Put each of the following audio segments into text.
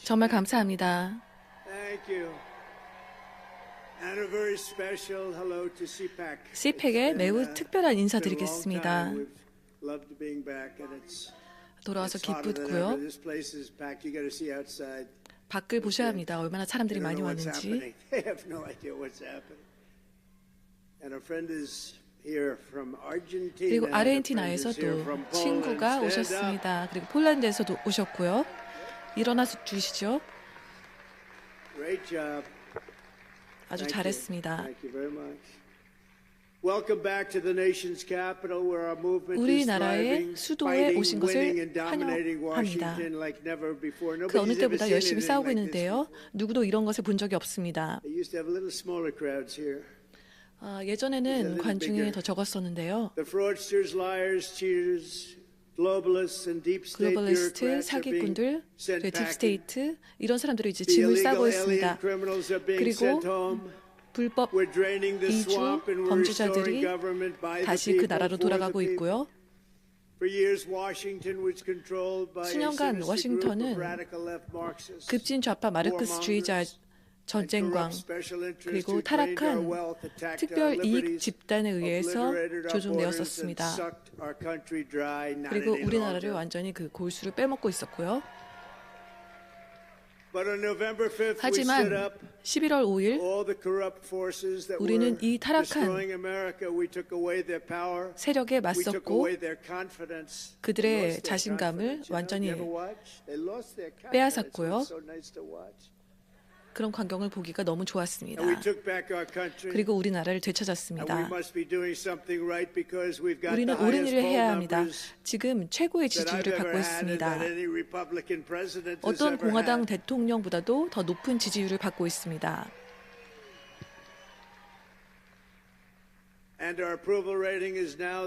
정말 감사합니다. CPAC에 매우 특별한 인사드리겠습니다. 돌아와서 기쁘고요. 밖을 보셔야 합니다. 얼마나 사람들이 많이 왔는지. 그리고 아르헨티나에서도 친구가 오셨습니다. 그리고 폴란드에서도 오셨고요. 일어나서 주시죠. 아주 잘했습니다. 우리나라의 수도에 오신 것을 환영합니다. 그 어느 때보다 열심히 싸우고 있는데요. 누구도 이런 것을 본 적이 없습니다. 예전에는 관중이 더 적었었는데요. 글로벌리스트, 사기꾼들, 딥스테이트 이런 사람들이 이제 짐을 싸고 있습니다. 그리고 불법 이주 범죄자들이 다시 그 나라로 돌아가고 있고요. 수년간 워싱턴은 급진 좌파 마르크스주의자 전쟁광 그리고 타락한 특별 이익 집단에 의해서 조종되었었습니다. 그리고 우리나라를 완전히 그 골수를 빼먹고 있었고요. 하지만 11월 5일 우리는 이 타락한 세력에 맞섰고 그들의 자신감을 완전히 빼앗았고요. 그런 광경을 보기가 너무 좋았습니다. 그리고 우리나라를 되찾았습니다. 우리는 옳은 일을 해야 합니다. 지금 최고의 지지율을 받고 있습니다. 어떤 공화당 대통령보다도 더 높은 지지율을 받고 있습니다.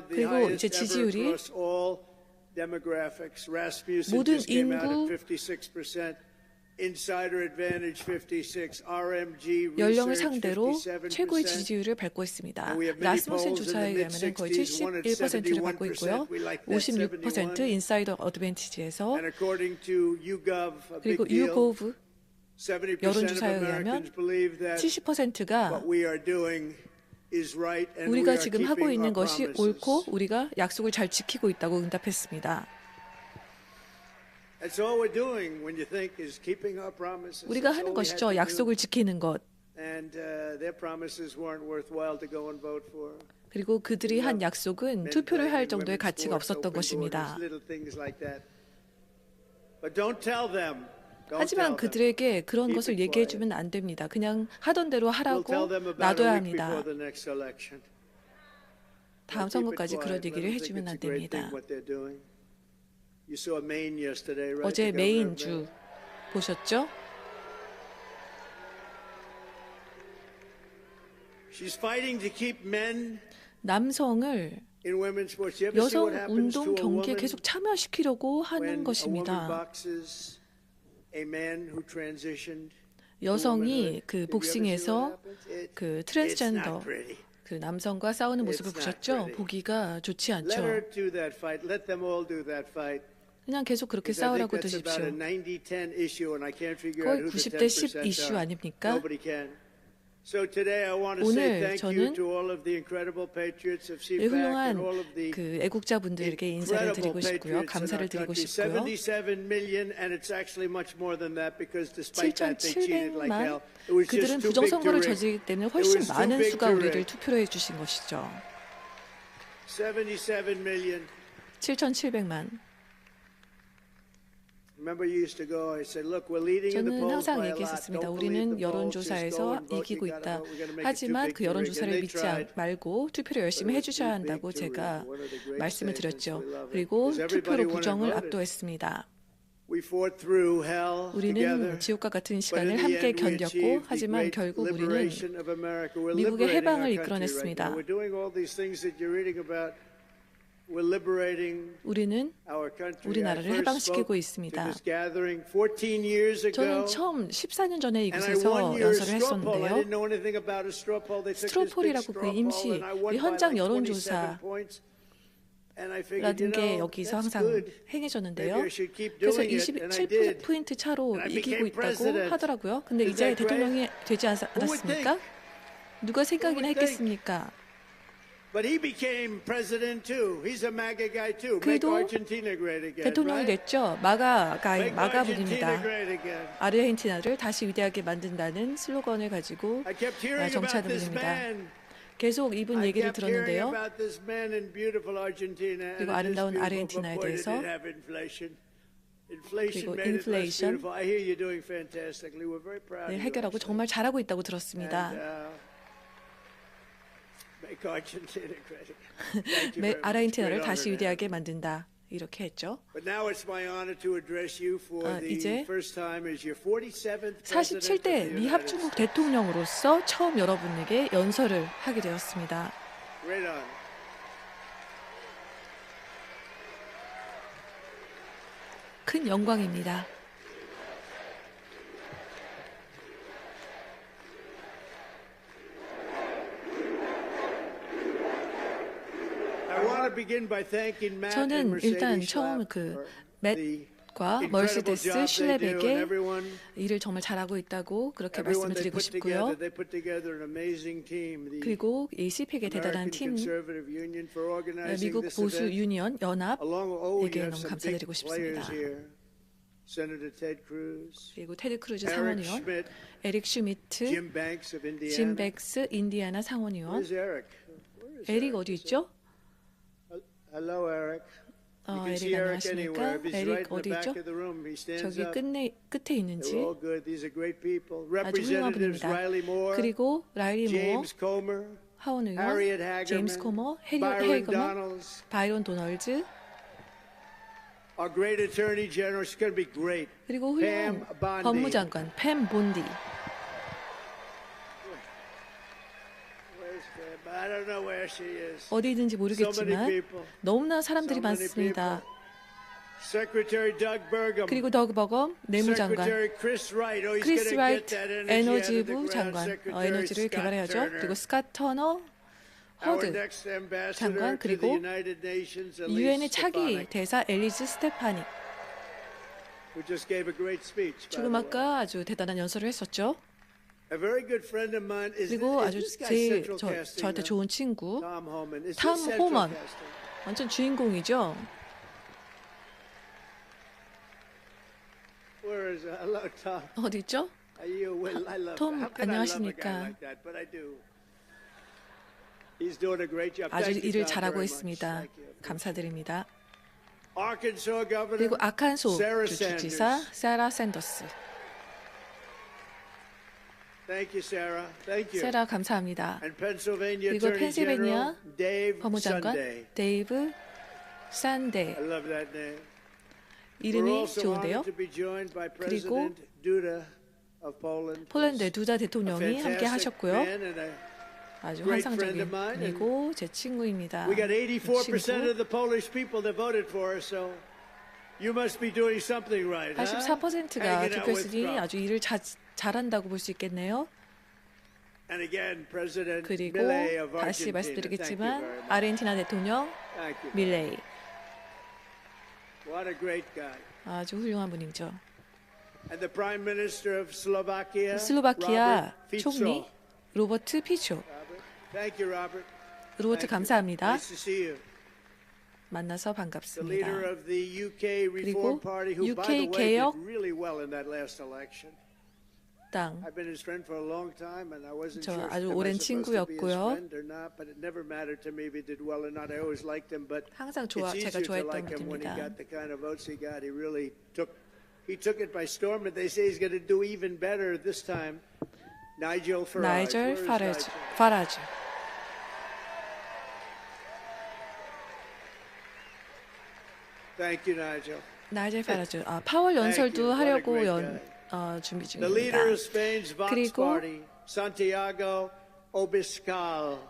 그리고 이제 지지율이 모든 인구 연령을 상대로 최고의 지지율을 받고 있습니다. 라스무센 조사에 의하면 거의 71%를 받고 있고요. 56% 인사이더 어드밴티지에서 그리고 YouGov 여론조사에 의하면 70%가 우리가 지금 하고 있는 것이 옳고 우리가 약속을 잘 지키고 있다고 응답했습니다. 우리가 하는 것이죠. 약속을 지키는 것. 그리고 그들이 한 약속은 투표를 할 정도의 가치가 없었던 것입니다. 하지만 그들에게 그런 것을 얘기해주면 안 됩니다. 그냥 하던 대로 하라고 놔둬야 합니다. 다음 선거까지 그런 얘기를 해주면 안 됩니다. 어제 메인주 보셨죠? 남성을 여성 운동 경기에 계속 참여시키려고 하는 것입니다. 여성이 그 복싱에서 그 트랜스젠더 그 남성과 싸우는 모습을 보셨죠? 보기가 좋지 않죠. 그냥 계속 그렇게 싸우라고 두십시오. 거의 90대 10 이슈 아닙니까? 오늘 저는 훌륭한 그 애국자분들에게 인사를 드리고 싶고요. 감사를 드리고 싶고요. 7,700만 그들은 부정선거를 저지르기 때문에 훨씬 많은 수가 우리를 투표로 해주신 것이죠. 7,700만. 저는 항상 얘기했었습니다. 우리는 여론조사에서 이기고 있다. 하지만 그 여론조사를 믿지 말고 투표를 열심히 해주셔야 한다고 제가 말씀을 드렸죠. 그리고 투표로 부정을 압도했습니다. 우리는 지옥과 같은 시간을 함께 견뎠고 하지만 결국 우리는 미국의 해방을 이끌어냈습니다. 우리는 우리나라를 해방시키고 있습니다. 저는 처음 14년 전에 이곳에서 연설을 했었는데요. 스트로폴이라고 그 임시 현장 여론조사 라는 게 여기서 항상 행해졌는데요. 그래서 27% 차로 이기고 있다고 하더라고요. 근데 이제 대통령이 되지 않았습니까? 누가 생각이나 했겠습니까? 그래도 대통령이 됐죠. 마가분입니다. 아르헨티나를 다시 위대하게 만든다는 슬로건을 가지고 정치하는 분입니다. 계속 이분 얘기를 들었는데요. 그리고 아름다운 아르헨티나에 대해서 그리고 인플레이션 해결하고 정말 잘하고 있다고 들었습니다. 아르헨티나를 다시 위대하게 만든다. 이렇게 했죠. 이제 47대 미합중국 대통령으로서 처음 여러분에게 연설을 하게 되었습니다. 큰 영광입니다. 저는 일단 처음 맷과 머시데스 슐레백의 일을 정말 잘하고 있다고 그렇게 말씀을 드리고 싶고요. 그리고 이 CPEC의 대단한 팀, 미국 보수 유니언 연합에게 너무 감사드리고 싶습니다. 그리고 테드 크루즈 상원의원, 에릭 슈미트, 짐 백스 인디애나 상원의원. 에릭 어디 있죠? 에릭 안녕하십니까? 에릭 어디 있죠? 저기 끝에 있는지. 아주 훌륭한 분입니다. 그리고 라일리 모어, 하원 의원, 제임스 코머, 해리엇 헤이거먼, 바이런 도널즈. 그리고 훌륭한 법무장관 팸 본디. 어디 있는지 모르겠지만 너무나 사람들이 많습니다. 그리고 더그 버검 내무장관, 크리스 라이트 에너지부 장관, 에너지를 개발해야죠. 그리고 스캇 터너 허드 장관, 그리고 유엔의 차기 대사 엘리즈 스테파니. 조금 아까 아주 대단한 연설을 했었죠. 그리고 아주 저한테 좋은 친구 탐 호먼, 완전 주인공이죠. 어디 있죠? 톰 안녕하십니까? 아주 일을 잘하고 있습니다. 감사드립니다. 그리고 아칸소 주지사 세라 샌더스. 세라 감사합니다. 그리고 펜실베니아 법무장관 데이브 산데. 이름이 좋은데요. 그리고 폴란드 두다 대통령이 함께 하셨고요. 아주 환상적인 분이고 제 친구입니다. 친구. 84%가 투표했으니 아주 일을 잘한다고 볼 수 있겠네요. 그리고 다시 말씀드리겠지만 아르헨티나 대통령 밀레이. 아주 훌륭한 분이죠. 슬로바키아 총리 로버트 피초. 로버트 감사합니다. 만나서 반갑습니다. 그리고 UK 개혁 당, 저 아주 오랜 친구였고요. 항상 제가 좋아했던 분입니다. 나이젤 파라즈. 나이젤 파라즈. 파월 연설도 하려고 준비 중입니다. 그리고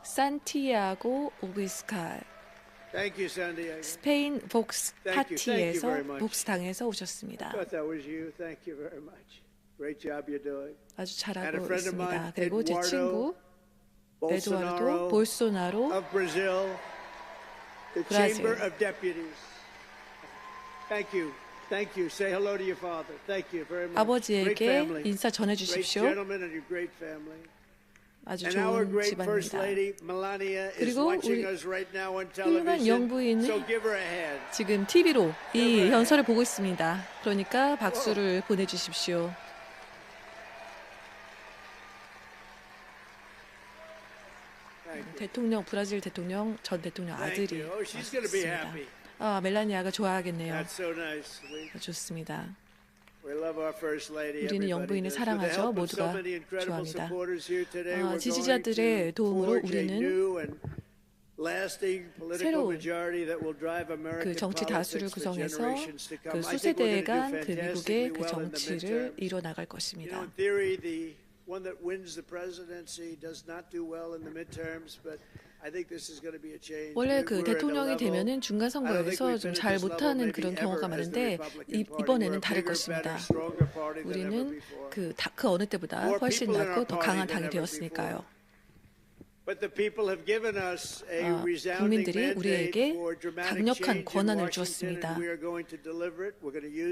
산티아고 오비스칼. 스페인 복스 파티에서 복스당에서 오셨습니다. 아주 잘하고 있습니다. 그리고 제 친구 에두아르도 볼소나로 브라질. 아버지에게 인사 전해주십시오. 아주 좋은 집안입니다. 그리고 우리 훌륭한 영부인은 지금 TV로 이 연설을 보고 있습니다. 그러니까 박수를 보내주십시오. 대통령, 브라질 대통령, 전 대통령 아들이 왔습니다. 멜라니아가 좋아하겠네요. 좋습니다. 우리는 영부인을 사랑하죠. 모두가 좋아합니다. 지지자들의 도움으로 우리는 새로운 그 정치 다수를 구성해서 그 수세대 간 그 미국의 그 정치를 이뤄 나갈 것입니다. 원래 그 대통령이 되면은 중간 선거에서 좀 잘 못하는 그런 경우가 많은데 이번에는 다를 것입니다. 우리는 그 어느 때보다 훨씬 낫고 더 강한 당이 되었으니까요. 국민들이 우리에게 강력한 권한을 주었습니다.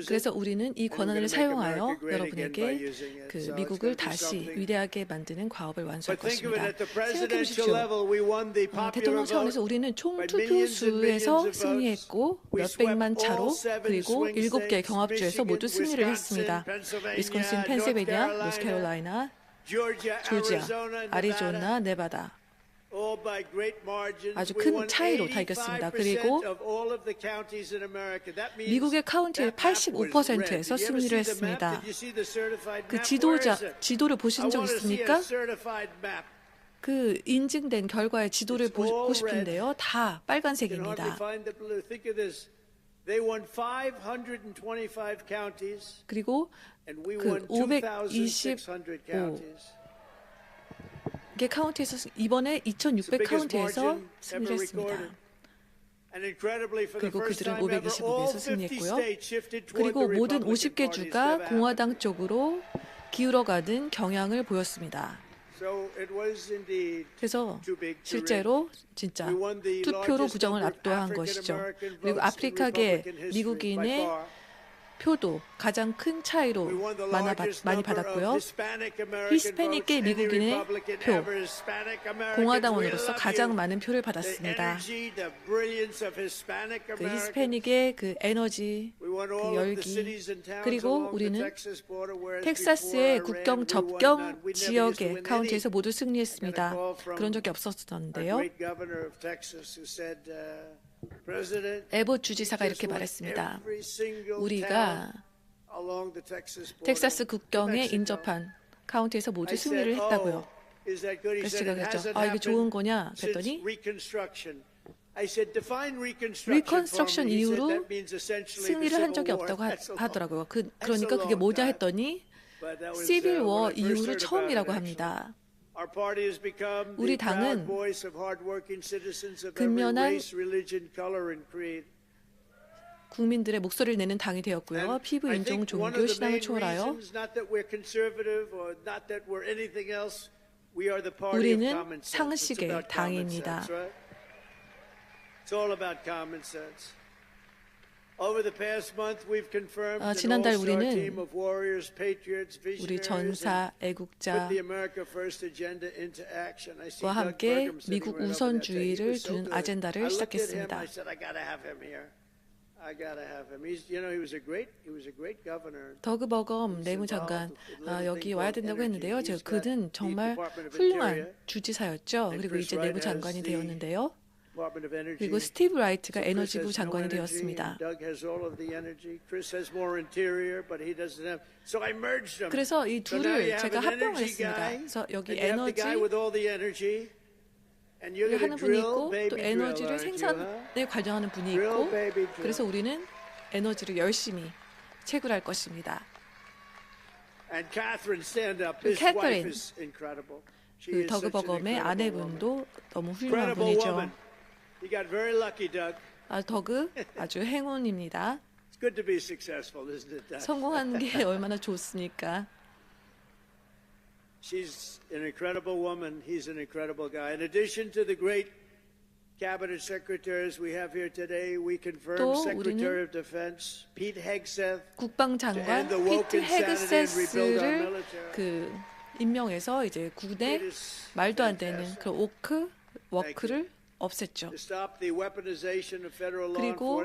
그래서 우리는 이 권한을 사용하여 여러분에게 그 미국을 다시 위대하게 만드는 과업을 완수할 것입니다. 생각해 보십시오. 대통령 차원에서 우리는 총 투표수에서 승리했고 몇백만 차로 그리고 7개의 경합주에서 모두 승리를 했습니다. 위스콘신, 펜실베니아, 노스캐롤라이나, 조지아, 아리조나, 네바다. 아주 큰 차이로 다 이겼습니다. 그리고 미국의 카운티의 85%에서 승리를 했습니다. 그 지도를 보신 적 있습니까? 그 인증된 결과의 지도를 보고 싶은데요. 다 빨간색입니다. 그리고 그 525개 카운티에서 이번에 2,600 카운티에서 승리를 했습니다. 그리고 그들은 525개에서 승리했고요. 그리고 모든 50개 주가 공화당 쪽으로 기울어가는 경향을 보였습니다. 그래서 실제로 진짜 투표로 부정을 압도한 것이죠. 그리고 아프리카계 미국인의 표도 가장 큰 차이로 많이 받았고요. 히스패닉계 미국인의 표, 공화당원으로서 가장 많은 표를 받았습니다. 그 히스패닉의 그 에너지, 그 열기, 그리고 우리는 텍사스의 국경 접경 지역의 카운티에서 모두 승리했습니다. 그런 적이 없었는데요. 에봇 주지사가 이렇게 말했습니다. 우리가 텍사스 국경에 인접한 카운티에서 모두 승리를 했다고요. 그래서 제가 그랬죠. 이게 좋은 거냐? 그랬더니 리컨스트럭션 이후로 승리를 한 적이 없다고 하더라고요. 그러니까 그게 뭐냐 했더니 시빌 워 이후로 처음이라고 합니다. 우리 당은 근면한 국민들의 목소리를 내는 당이 되었고요. 피부, 인종, 종교, 신앙을 초월하여 우리는 상식의 당입니다. 지난달 우리는 우리 전사, 애국자와 함께 미국 우선주의를 두는 아젠다를 시작했습니다. 더그 버검 내무장관 여기 와야 된다고 했는데요. 그는 정말 훌륭한 주지사였죠. 그리고 이제 내무장관이 되었는데요. 그리고 스티브 라이트가 에너지부 장관이 되었습니다. 그래서 이 둘을 제가 합병을 했습니다. 그래서 여기 에너지 하는 분이 있고 또 에너지를 생산에 관여하는 분이 있고 그래서 우리는 에너지를 열심히 채굴할 것입니다. 캐서린, 그 더그 버검의 아내분도 너무 훌륭한 분이죠. 더그 아주 행운입니다. 성공한 게 얼마나 좋습니까? She's an incredible woman. He's an incredible guy. In addition to the great Cabinet secretaries we have here today, we confirm 또 Secretary 우리는 of Defense Pete Hegseth 국방장관 피트 헤그세스를 그 임명해서 이제 군의 말도 안 되는 그 오크 워크를 없앴죠. 그리고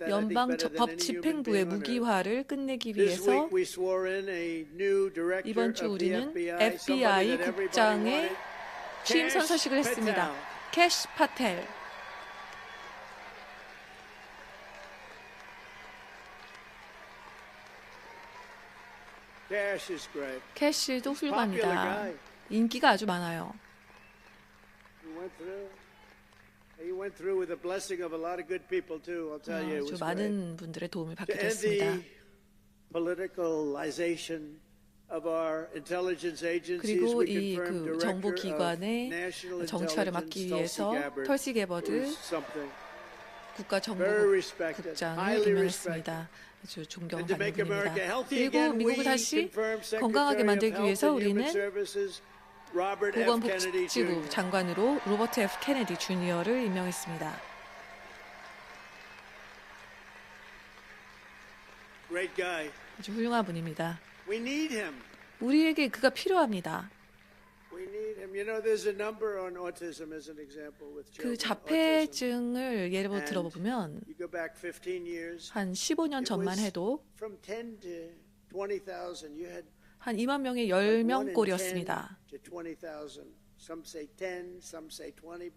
연방 법 집행부의 무기화를 끝내기 위해서 이번 주 우리는 FBI 국장의 취임 선서식을 했습니다. 캐시 파텔. 캐시도 훌륭합니다. 인기가 아주 많아요. 아주 많은 분들의 도움을 받게 됐습니다. 그리고 이 그 정보기관의 정치화를 막기 위해서 털시 게버드 국가정보국장을 임명했습니다. 아주 존경받는 분입니다. 그리고 미국을 다시 건강하게 만들기 위해서 우리는 보건복지부 장관으로 로버트 F. 케네디 주니어를 임명했습니다. 아주 훌륭한 분입니다. 우리에게 그가 필요합니다. 그 자폐증을 예로 들어보면 한 15년 전만 해도 한 2만 명의 10명 꼴이었습니다.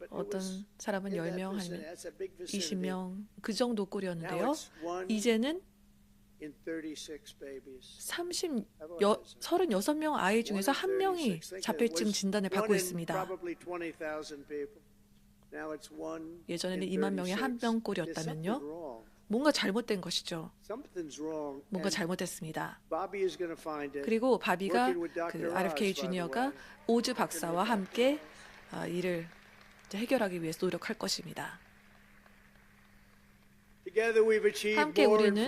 어떤 사람은 10명 아니면 20명 그 정도 꼴이었는데요. 이제는 36명 아이 중에서 한 명이 자폐증 진단을 받고 있습니다. 예전에는 2만 명에 한 명꼴이었다면요. 뭔가 잘못된 것이죠. 뭔가 잘못됐습니다. 그리고 바비가 그 RFK 주니어가 오즈 박사와 함께 이를 해결하기 위해서 노력할 것입니다. 함께 우리는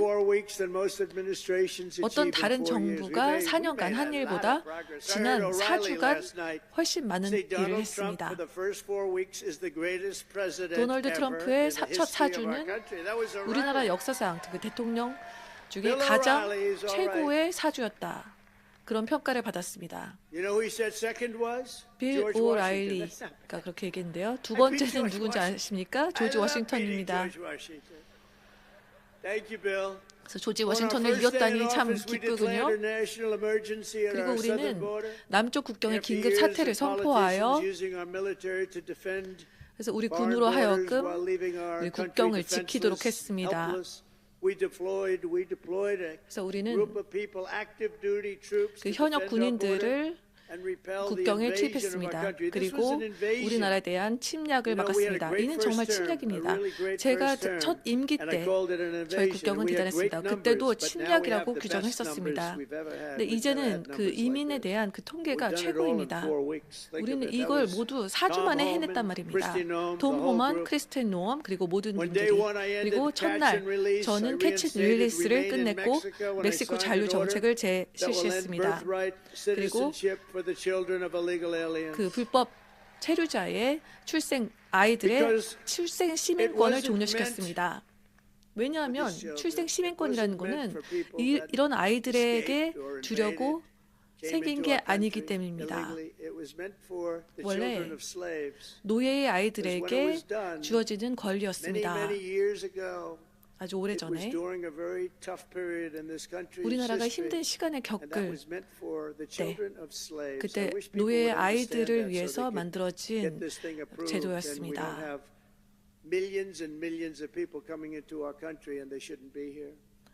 어떤 다른 정부가 4년간 한 일보다 지난 4주간 훨씬 많은 일을 했습니다. 도널드 트럼프의 첫 4주는 우리나라 역사상 그 대통령 중에 가장 최고의 4주였다. 그런 평가를 받았습니다. 빌 오라일리가 그렇게 얘기했는데요. 두 번째는 누군지 아십니까? 조지 워싱턴입니다. 그래서 조지 워싱턴을 이겼다니 참 기쁘군요. 그리고 우리는 남쪽 국경의 긴급 사태를 선포하여 그래서 우리 군으로 하여금 우리 국경을 지키도록 했습니다. 그래서 우리는 그 현역 군인들을 국경에 투입했습니다. 그리고 우리나라에 대한 침략을 막았습니다. 이는 정말 침략입니다. 제가 첫 임기 때 저희 국경은 대단했습니다. 그때도 침략이라고 규정했었습니다. 근데 이제는 그 이민에 대한 그 통계가 최고입니다. 우리는 이걸 모두 4주 만에 해냈단 말입니다. 톰 호먼, 크리스틴 노엄, 그리고 모든 분들이. 그리고 첫날 저는 캐치 릴리스를 끝냈고 멕시코 잔류 정책을 실시했습니다. 그리고 그 불법 체류자의 아이들의 출생 시민권을 종료시켰습니다. 왜냐하면 출생 시민권이라는 것은 이런 아이들에게 주려고 생긴 게 아니기 때문입니다. 원래 노예의 아이들에게 주어지는 권리였습니다. 아주 오래전에 우리나라가 힘든 시간을 겪을 때 그때 노예 아이들을 위해서 만들어진 제도였습니다.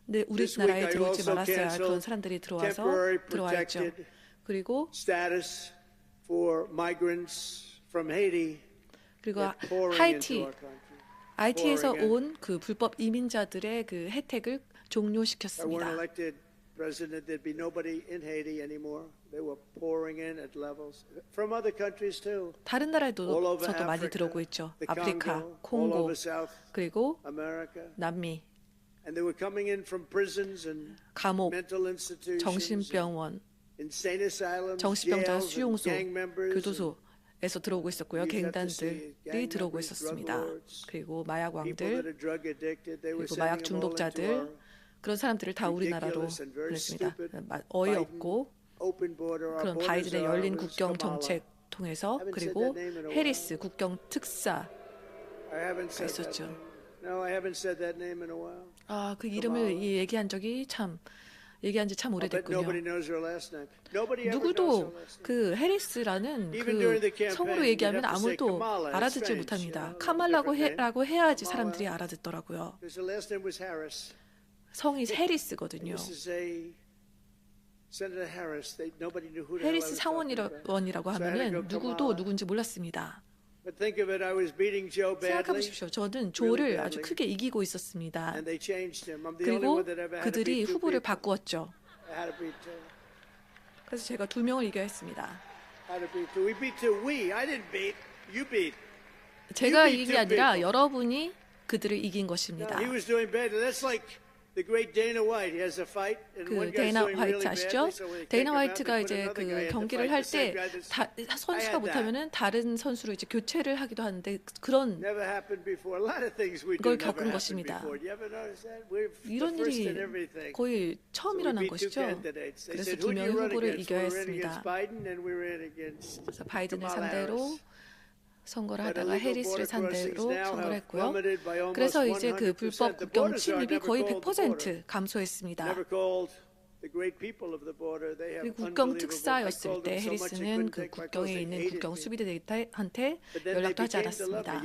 근데 우리나라에 들어오지 말았어야 할 그런 사람들이 들어와 있죠. 그리고 하이티에서 온 그 불법 이민자들의 그 혜택을 종료시켰습니다. 다른 나라에서도 많이 들어오고 있죠. 아프리카, 콩고, 그리고 남미, 감옥, 정신병원, 정신병자 수용소, 교도소 에서 들어오고 있었고요. 갱단들이 들어오고 있었습니다. 그리고 마약왕들, 그리고 마약 중독자들, 그런 사람들을 다 우리나라로 보냈습니다. 어이없고 그런 바이든의 열린 국경 정책 통해서, 그리고 해리스 국경 특사가 있었죠. 그 이름을 얘기한 지 참 오래됐군요. 누구도 그 해리스라는 그 성으로 얘기하면 아무도 알아듣지 못합니다. 카말라고 해야지 사람들이 알아듣더라고요. 성이 해리스거든요. 해리스 상원의원이라고 하면은 누구도 누군지 몰랐습니다. 생각해보십시오. 저는 조를 아주 크게 이기고 있었습니다. 그리고 그들이 후보를 바꾸었죠. 그래서 제가 2명을 이겨야 했습니다. 제가 이긴 게 아니라 여러분이 그들을 이긴 것입니다. 그 데이나 화이트 아시죠? 데이나 화이트가 이제 그 경기를 할 때 선수가 못하면은 다른 선수로 이제 교체를 하기도 하는데 그런 걸 겪은 것입니다. 이런 일이 거의 처음 일어난 것이죠. 그래서 2명의 후보를 이겨야 했습니다. 그래서 바이든을 상대로 선거를 하다가 해리스를 상대로 선거를 했고요. 그래서 이제 그 불법 국경 침입이 거의 100% 감소했습니다. 그리고 국경 특사였을 때 해리스는 그 국경에 있는 국경 수비대한테 연락도 하지 않았습니다.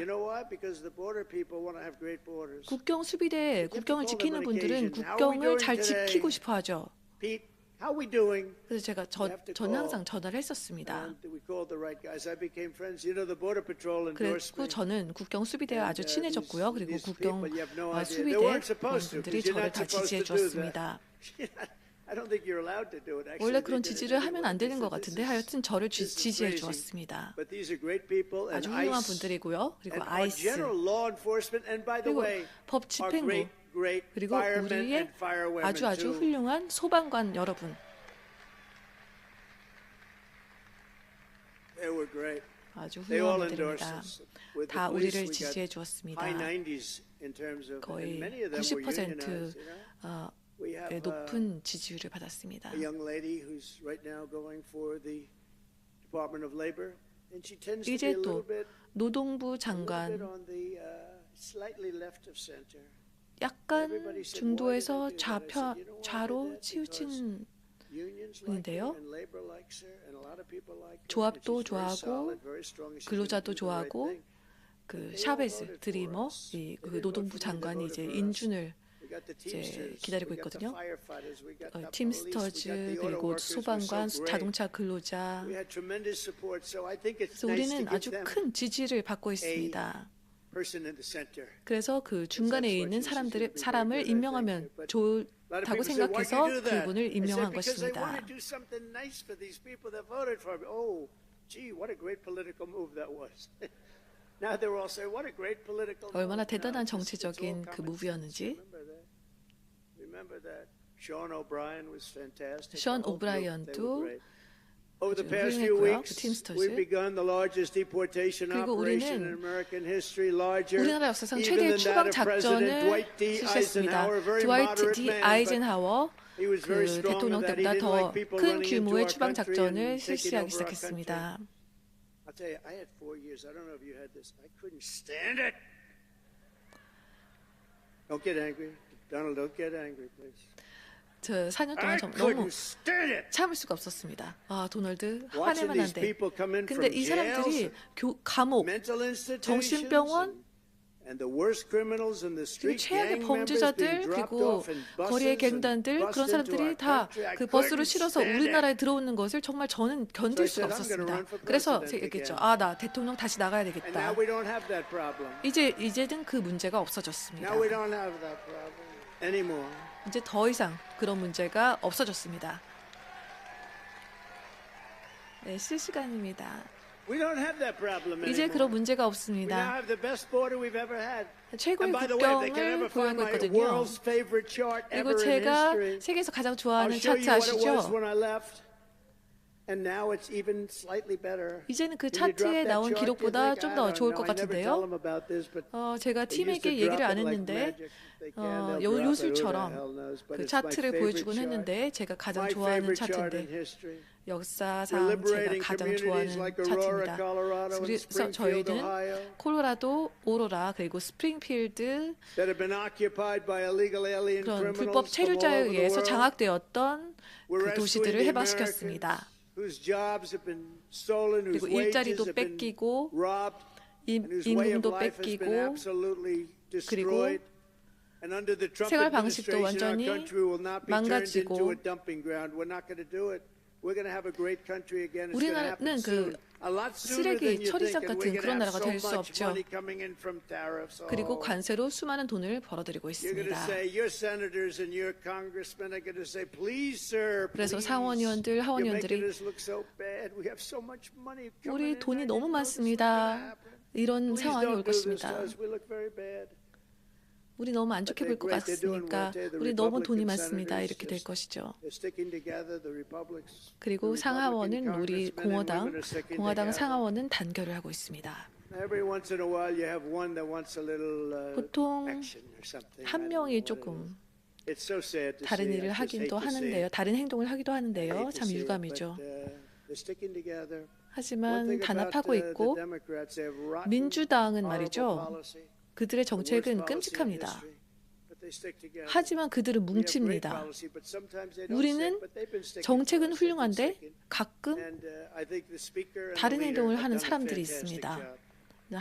국경 수비대, 국경을 지키는 분들은 국경을 잘 지키고 싶어 하죠. 그래서 저는 항상 전화를 했었습니다. 그리고 저는 국경 수비대와 아주 친해졌고요. 그리고 국경 수비대 분들이 저를 다 지지해 주었습니다. 원래 그런 지지를 하면 안 되는 것 같은데 하여튼 저를 지지해 주었습니다. 아주 훌륭한 분들이고요. 그리고 아이스, 그리고 법 집행부, 그리고 우리의 아주 훌륭한 소방관 여러분, 아주 훌륭한 분들입니다. 다 우리를 지지해 주었습니다. 거의 90% 높은 지지율을 받았습니다. 이제 또 노동부 장관, 약간 중도에서 좌로 치우친 분인데요. 조합도 좋아하고 근로자도 좋아하고 그 샤베즈 드리머, 그 노동부 장관이 이제 인준을 이제 기다리고 있거든요. 팀스터즈, 그리고 소방관, 자동차 근로자. 그래서 우리는 아주 큰 지지를 받고 있습니다. 그래서 그 중간에 있는 사람을 임명하면 좋다고 생각해서 그분을 임명한 것입니다. 얼마나 대단한 정치적인 그 무브였는지. 션 오브라이언도 아주 훌륭했고요. 그 팀스터즈. 그리고 우리는 우리나라 역사상 최대의 추방 작전을 실시했습니다. 드와이트 D 아이젠하워 그 대통령 때보다 더 큰 규모의 추방 작전을 실시하기 시작했습니다. 저 4년 동안 너무 참을 수가 없었습니다. 도널드 화내면 안 돼. 근데 이 사람들이 감옥, 정신병원, 최악의 범죄자들, 그리고 거리의 갱단들, 그런 사람들이 다 그 버스로 실어서 우리나라에 들어오는 것을 정말 저는 견딜 수가 없었습니다. 그래서 제가 얘기했죠. 나 대통령 다시 나가야 되겠다. 이제는 그 문제가 없어졌습니다. 이제 더 이상 그런 문제가 없어졌습니다. 네, 실시간입니다. 이제 그런 문제가 없습니다. 최고의 국경을 보유하고 있거든요. 그리고 제가 세계에서 가장 좋아하는 차트 아시죠? And now it's even slightly better. 이제는 그 When you drop 차트에 that 나온 chart, you 기록보다 think, 좀 I 더 don't 좋을 know. 것 I never tell them 같은데요. about this, but 제가 they used to 팀에게 drop 얘기를 안 it like 했는데 magic. They can, they'll drop it. Who the 요술처럼 hell knows? But 그 it's my 차트를 favorite 보여주곤 chart. 했는데 제가 가장 My 좋아하는 favorite chart in 차트인데 history. We're 역사상 제가 liberating 가장 communities 좋아하는 like Aurora, 차트입니다. Colorado, and 그래서 Springfield, 저희는 Ohio, 콜로라도, 오로라 그리고 스프링필드 that have been occupied by illegal alien 그런 criminals from 불법 all 체류자에 over the 의해서 world. 장악되었던 We're 그 도시들을 rescuing the 해방시켰습니다. Americans whose jobs have been stolen, whose 그리고 wages 일자리도 have been 뺏기고 robbed, and whose way of 임금도 life has been 뺏기고 absolutely 그리고 destroyed. And under the Trump 생활 방식도 administration, our 완전히 country will not be turned 망가지고 into a dumping ground. We're not going to do it. We're going to have a great country again. It's going to happen 우리나라는 soon. 그 A lot sooner than 쓰레기 you 처리장 think. And 같은 we're 그런 going to 나라가 have 될 so 수 much 없죠. money coming in from tariffs. 그리고 관세로 수많은 돈을 벌어들이고 You're going to 있습니다. say your senators and your congressmen are going to say, please, sir, 그래서 please. 상원의원들, You're 하원의원들이 making us look so bad. We have so much money coming 우리 in. 돈이 I 너무 didn't know this was 많습니다. gonna happen. 이런 Please 상황이 올 don't do this to 것입니다. us. We look very bad. 우리 너무 안 좋게 볼 것 같으니까 우리 너무 돈이 많습니다. 이렇게 될 것이죠. They're sticking together, the Republics. 그리고 the 상하원은 Republican 우리 congressmen and women are sticking 공화당 together. 상하원은 단결을 하고 있습니다. Every once in a while you have one that wants a little 보통 action or something. I 한 don't know 명이 what it 조금 is. It's so sad to 다른 see. 일을 I just hate 하긴도 to see 하는데요. it. 다른 행동을 하기도 I 하는데요. hate to 참 see it, 유감이죠. but, they're sticking together. One 하지만 thing about 단합하고 the 있고 Democrats, they have rotten, 민주당은 horrible 말이죠. policy, 그들의 the worst 정책은 policy in 끔찍합니다. history, but they stick together. 하지만 그들은 We have great 뭉칩니다. policy, but sometimes they don't 우리는 stick, but they've been sticking 정책은 for us. They've been 훌륭한데 sticking. 가끔 And, I think the speaker and 다른 the leader 행동을 have 하는 done a 사람들이 fantastic 있습니다. job.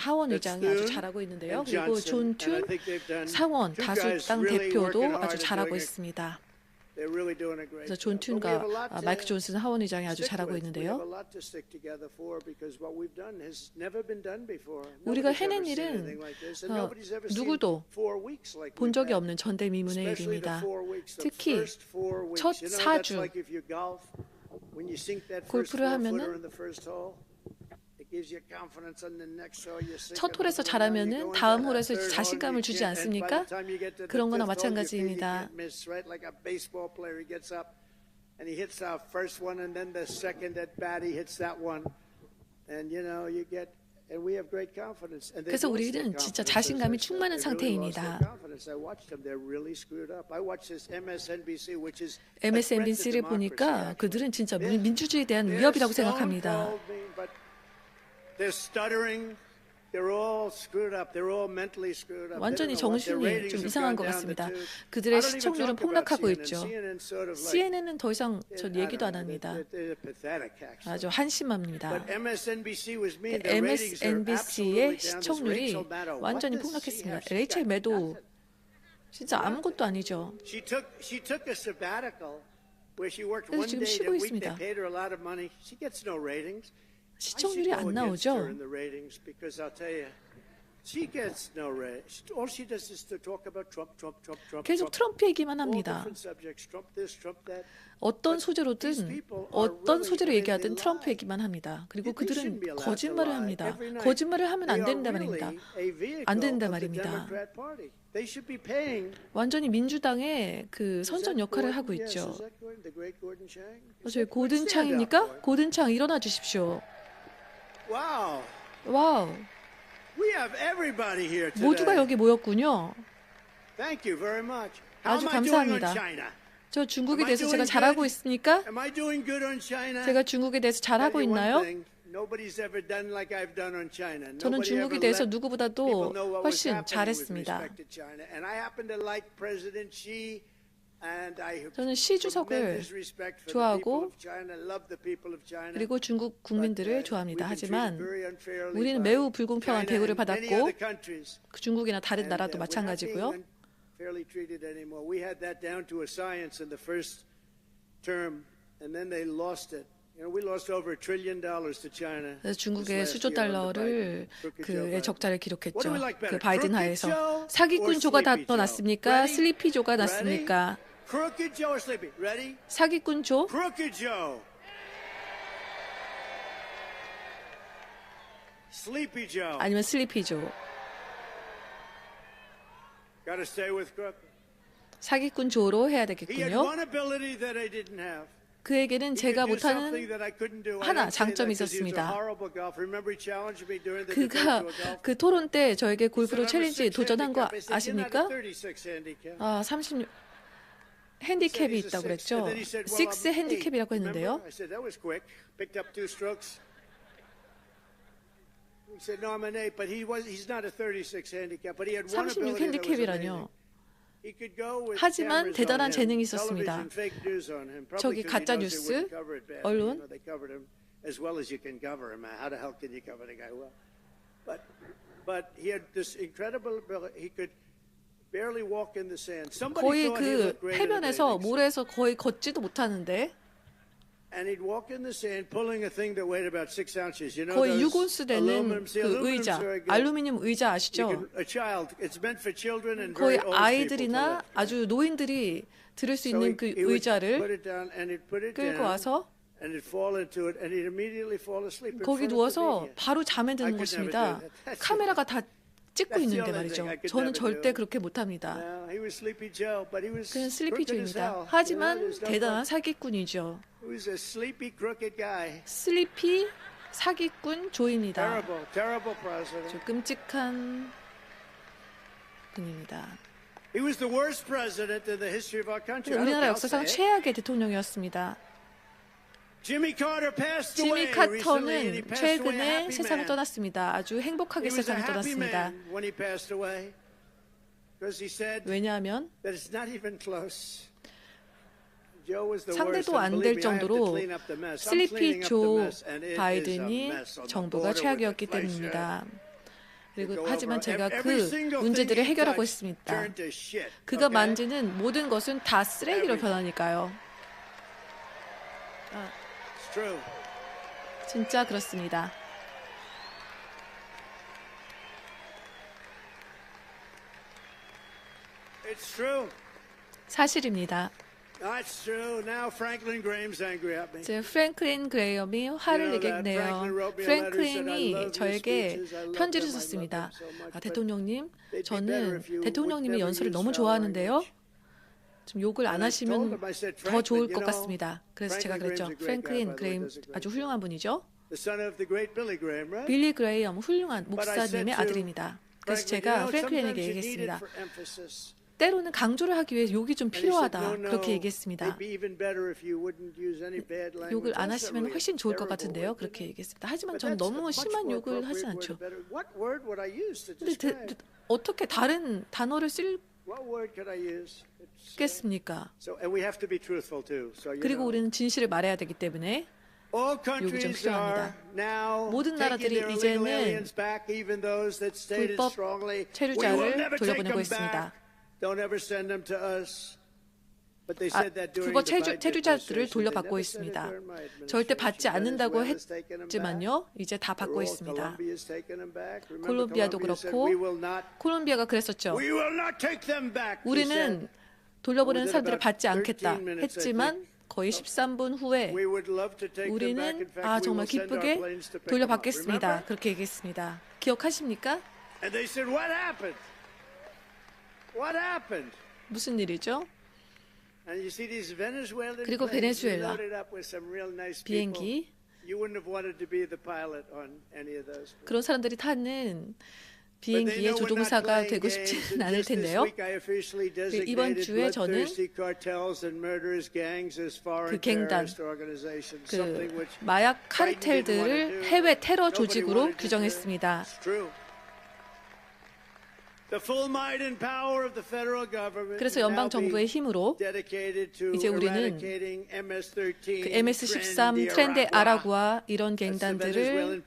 하원 의장이 아주 잘하고 있는데요. 그리고 존 튠 상원 다수당 대표도 아주 잘하고 있습니다. 그래서 존 튠과 마이크 존슨 하원 의장이 아주 잘하고 있는데요. 우리가 해낸 일은 누구도 본 적이 없는 전대미문의 일입니다. 특히 첫 4주 골프를 하면은 첫 홀에서 잘하면은 다음 홀에서 자신감을 주지 않습니까? 그런 거나 마찬가지입니다. 그래서 우리는 진짜 자신감이 충만한 상태입니다. MSNBC를 보니까 그들은 진짜 민주주의에 대한 위협이라고 생각합니다. 완전히 정신이 좀 이상한 것 같습니다. 그들의 시청률은 폭락하고 있죠. CNN은 더 이상 전 얘기도 안 합니다. 아주 한심합니다. MSNBC의 시청률이 완전히 폭락했습니다. 레이첼 매도 진짜 아무것도 아니죠. 그래서 지금 쉬고 있습니다. 시청률이 안 나오죠. 계속 트럼프 얘기만 합니다. 어떤 소재로든 어떤 소재로 얘기하든 트럼프 얘기만 합니다. 그리고 그들은 거짓말을 합니다. 거짓말을 하면 안 된다 말입니다. 안 된다 말입니다. 완전히 민주당의 그 선전 역할을 하고 있죠. 저희 고든 창입니까? 고든 창 일어나 주십시오. 와우. 모두가 여기 모였군요. 아주 감사합니다. 저 중국에 대해서 제가 잘하고 있습니까? 제가 중국에 대해서 잘하고 있나요? 저는 중국에 대해서 누구보다도 훨씬 잘했습니다. 저는 시 주석을 좋아하고 그리고 중국 국민들을 좋아합니다. 하지만 우리는 매우 불공평한 대우를 받았고 그 중국이나 다른 나라도 마찬가지고요. 그래서 중국의 수조 달러를 그의 적자를 기록했죠. 그 바이든 하에서 사기꾼조가 더 낫습니까? 슬리피조가 낫습니까? 사기꾼조? 아니면 슬리피조? 사기꾼조로 해야 되겠군요. 그에게는 제가 못하는 하나 장점이 있었습니다. 그가 그 토론 때 저에게 골프로 챌린지 도전한 거 아십니까? 30 핸디캡이 있다고 그랬죠. 6 핸디캡이라고 했는데요. 36 핸디캡이라뇨. 하지만 대단한 재능이 있었습니다. 저기 가짜 뉴스, 언론, 거의 그 해변에서 모래에서 거의 걷지도 못하는데 거의 6온스 되는 그 의자, 알루미늄 의자 아시죠? 거의 아이들이나 아주 노인들이 들을 수 있는 그 의자를 끌고 와서 거기 누워서 바로 잠에 드는 것입니다. 카메라가 다 찍고 있는데 말이죠. 저는 절대 그렇게 못합니다. 그는 슬리피 조입니다. 하지만 대단한 사기꾼이죠. 슬리피 사기꾼 조입니다. 아주 끔찍한 분입니다. 우리나라 역사상 최악의 대통령이었습니다. 지미 카터는 최근에 세상을 떠났습니다. 아주 행복하게 세상을 떠났습니다. 왜냐하면 상대도 안 될 정도로 슬리피 조 바이든이 정부가 최악이었기 때문입니다. 그리고 하지만 제가 그 문제들을 해결하고 있습니다. 그가 만지는 모든 것은 다 쓰레기로 변하니까요. 진짜 그렇습니다. 사실입니다. 이제 프랭클린 그레이엄이 화를 내겠네요. 프랭클린이 저에게 편지를 썼습니다. 대통령님, 저는 대통령님의 연설을 너무 좋아하는데요. 좀 욕을 안 하시면 더 좋을 것 같습니다. 그래서 제가 그랬죠. 프랭클린 그레이엄 아주 훌륭한 분이죠. 빌리 그레이엄 훌륭한 목사님의 아들입니다. 그래서 제가 프랭클린에게 얘기했습니다. 때로는 강조를 하기 위해 욕이 좀 필요하다. 그렇게 얘기했습니다. 욕을 안 하시면 훨씬 좋을 것 같은데요. 그렇게 얘기했습니다. 하지만 저는 너무 심한 욕을 하진 않죠. 근데 어떻게 다른 단어를 쓰겠습니까? 그리고 우리는 진실을 말해야 되기 때문에 욕이 좀 필요합니다. 모든 나라들이 이제는 불법 체류자를 돌려보내고 있습니다. 불법 체류자들을 돌려받고 있습니다. 절대 받지 않는다고 했지만요. 이제 다 받고 있습니다. 콜롬비아도 그렇고 콜롬비아가 그랬었죠. 우리는 돌려보내는 사람들을 받지 않겠다 했지만 거의 13분 후에 우리는 정말 기쁘게 돌려받겠습니다. 그렇게 얘기했습니다. 기억하십니까? 무슨 일이죠? 그리고 베네수엘라 비행기 그런 사람들이 타는 비행기의 조종사가 되고 싶지는 않을 텐데요. 이번 주에 저는 그 갱단, 그 마약 카르텔들을 해외 테러 조직으로 규정했습니다. 그래서 연방 정부의 힘으로 이제 우리는 그 MS-13 트렌드 아라구아 이런 갱단들을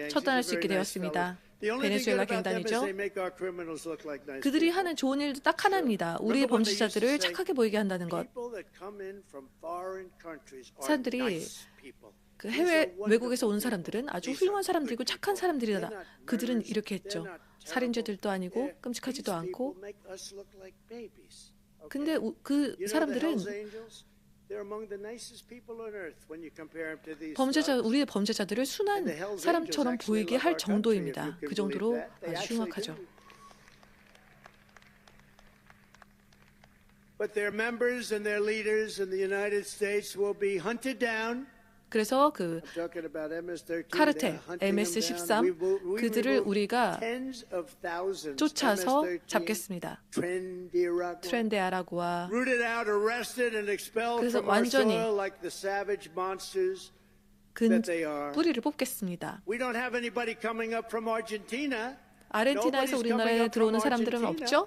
처단할 수 있게 되었습니다. 베네수엘라 갱단이죠. 그들이 하는 좋은 일도 딱 하나입니다. 우리의 범죄자들을 착하게 보이게 한다는 것. 사람들이 그 해외 외국에서 온 사람들은 아주 훌륭한 사람들이고 착한 사람들이다. 그들은 이렇게 했죠. 살인죄들도 아니고 끔찍하지도 않고. 근데 그 사람들은 우리의 범죄자들을 순한 사람처럼 보이게 할 정도입니다. 그 정도로 아주 흉악하죠. But their members and their leaders in the United States will be hunted down. 그래서 그 I'm talking about MS-13. 카르텔, They're hunting them down. MS-13 그들을 우리가 tens of thousands. 쫓아서 MS-13, 잡겠습니다. 트렌디아라고. 트렌데아라고와 Rooted out, arrested, and expelled 그래서 from our 완전히 soil like the savage monsters 근 that they are. 뿌리를 뽑겠습니다. We don't have anybody coming up from Argentina. 아르헨티나에서 우리나라에 들어오는 사람들은 없죠?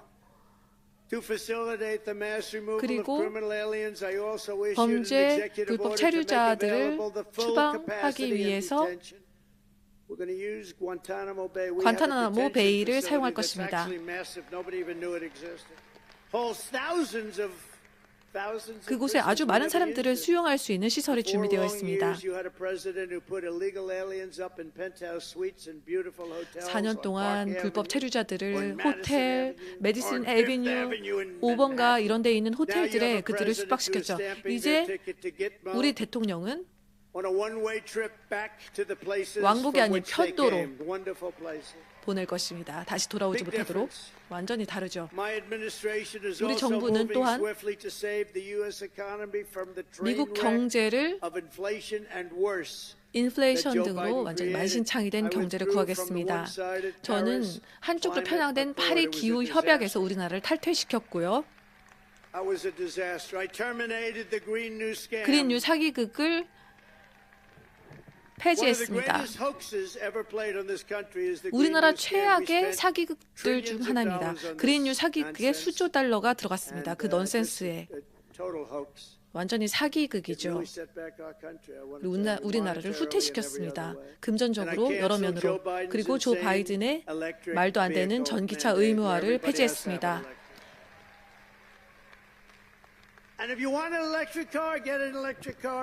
To facilitate the mass removal of 그리고 criminal aliens, I also issued an 범죄 executive 불법 order to make 체류자들을 available the full 추방하기 capacity of 위해서 detention. We're going to use Guantanamo Bay. We have a 관타나모 detention 베이를 facility 사용할 that's 것입니다. actually massive. Nobody even knew it existed. Holds thousands of 그곳에 아주 많은 사람들을 수용할 수 있는 시설이 준비되어 있습니다. 4년 동안 불법 체류자들을 호텔, 메디슨 애비뉴, 5번가 이런 데 있는 호텔들에 그들을 숙박시켰죠. 이제 우리 대통령은 왕복이 아닌 편도로 보낼 것입니다. 다시 돌아오지 못하도록. 완전히 다르죠. 우리 정부는 또한 미국 경제를 인플레이션 등으로 완전히 만신창이 된 경제를 구하겠습니다. 저는 한쪽으로 편향된 파리 기후 협약에서 우리나라를 탈퇴시켰고요. 그린 뉴 사기극을 폐지했습니다. 우리나라 최악의 사기극들 중 하나입니다. 그린 뉴 사기극에 수조 달러가 들어갔습니다. 그 넌센스에. 완전히 사기극이죠. 우리나라를 후퇴시켰습니다. 금전적으로 여러 면으로. 그리고 조 바이든의 말도 안 되는 전기차 의무화를 폐지했습니다.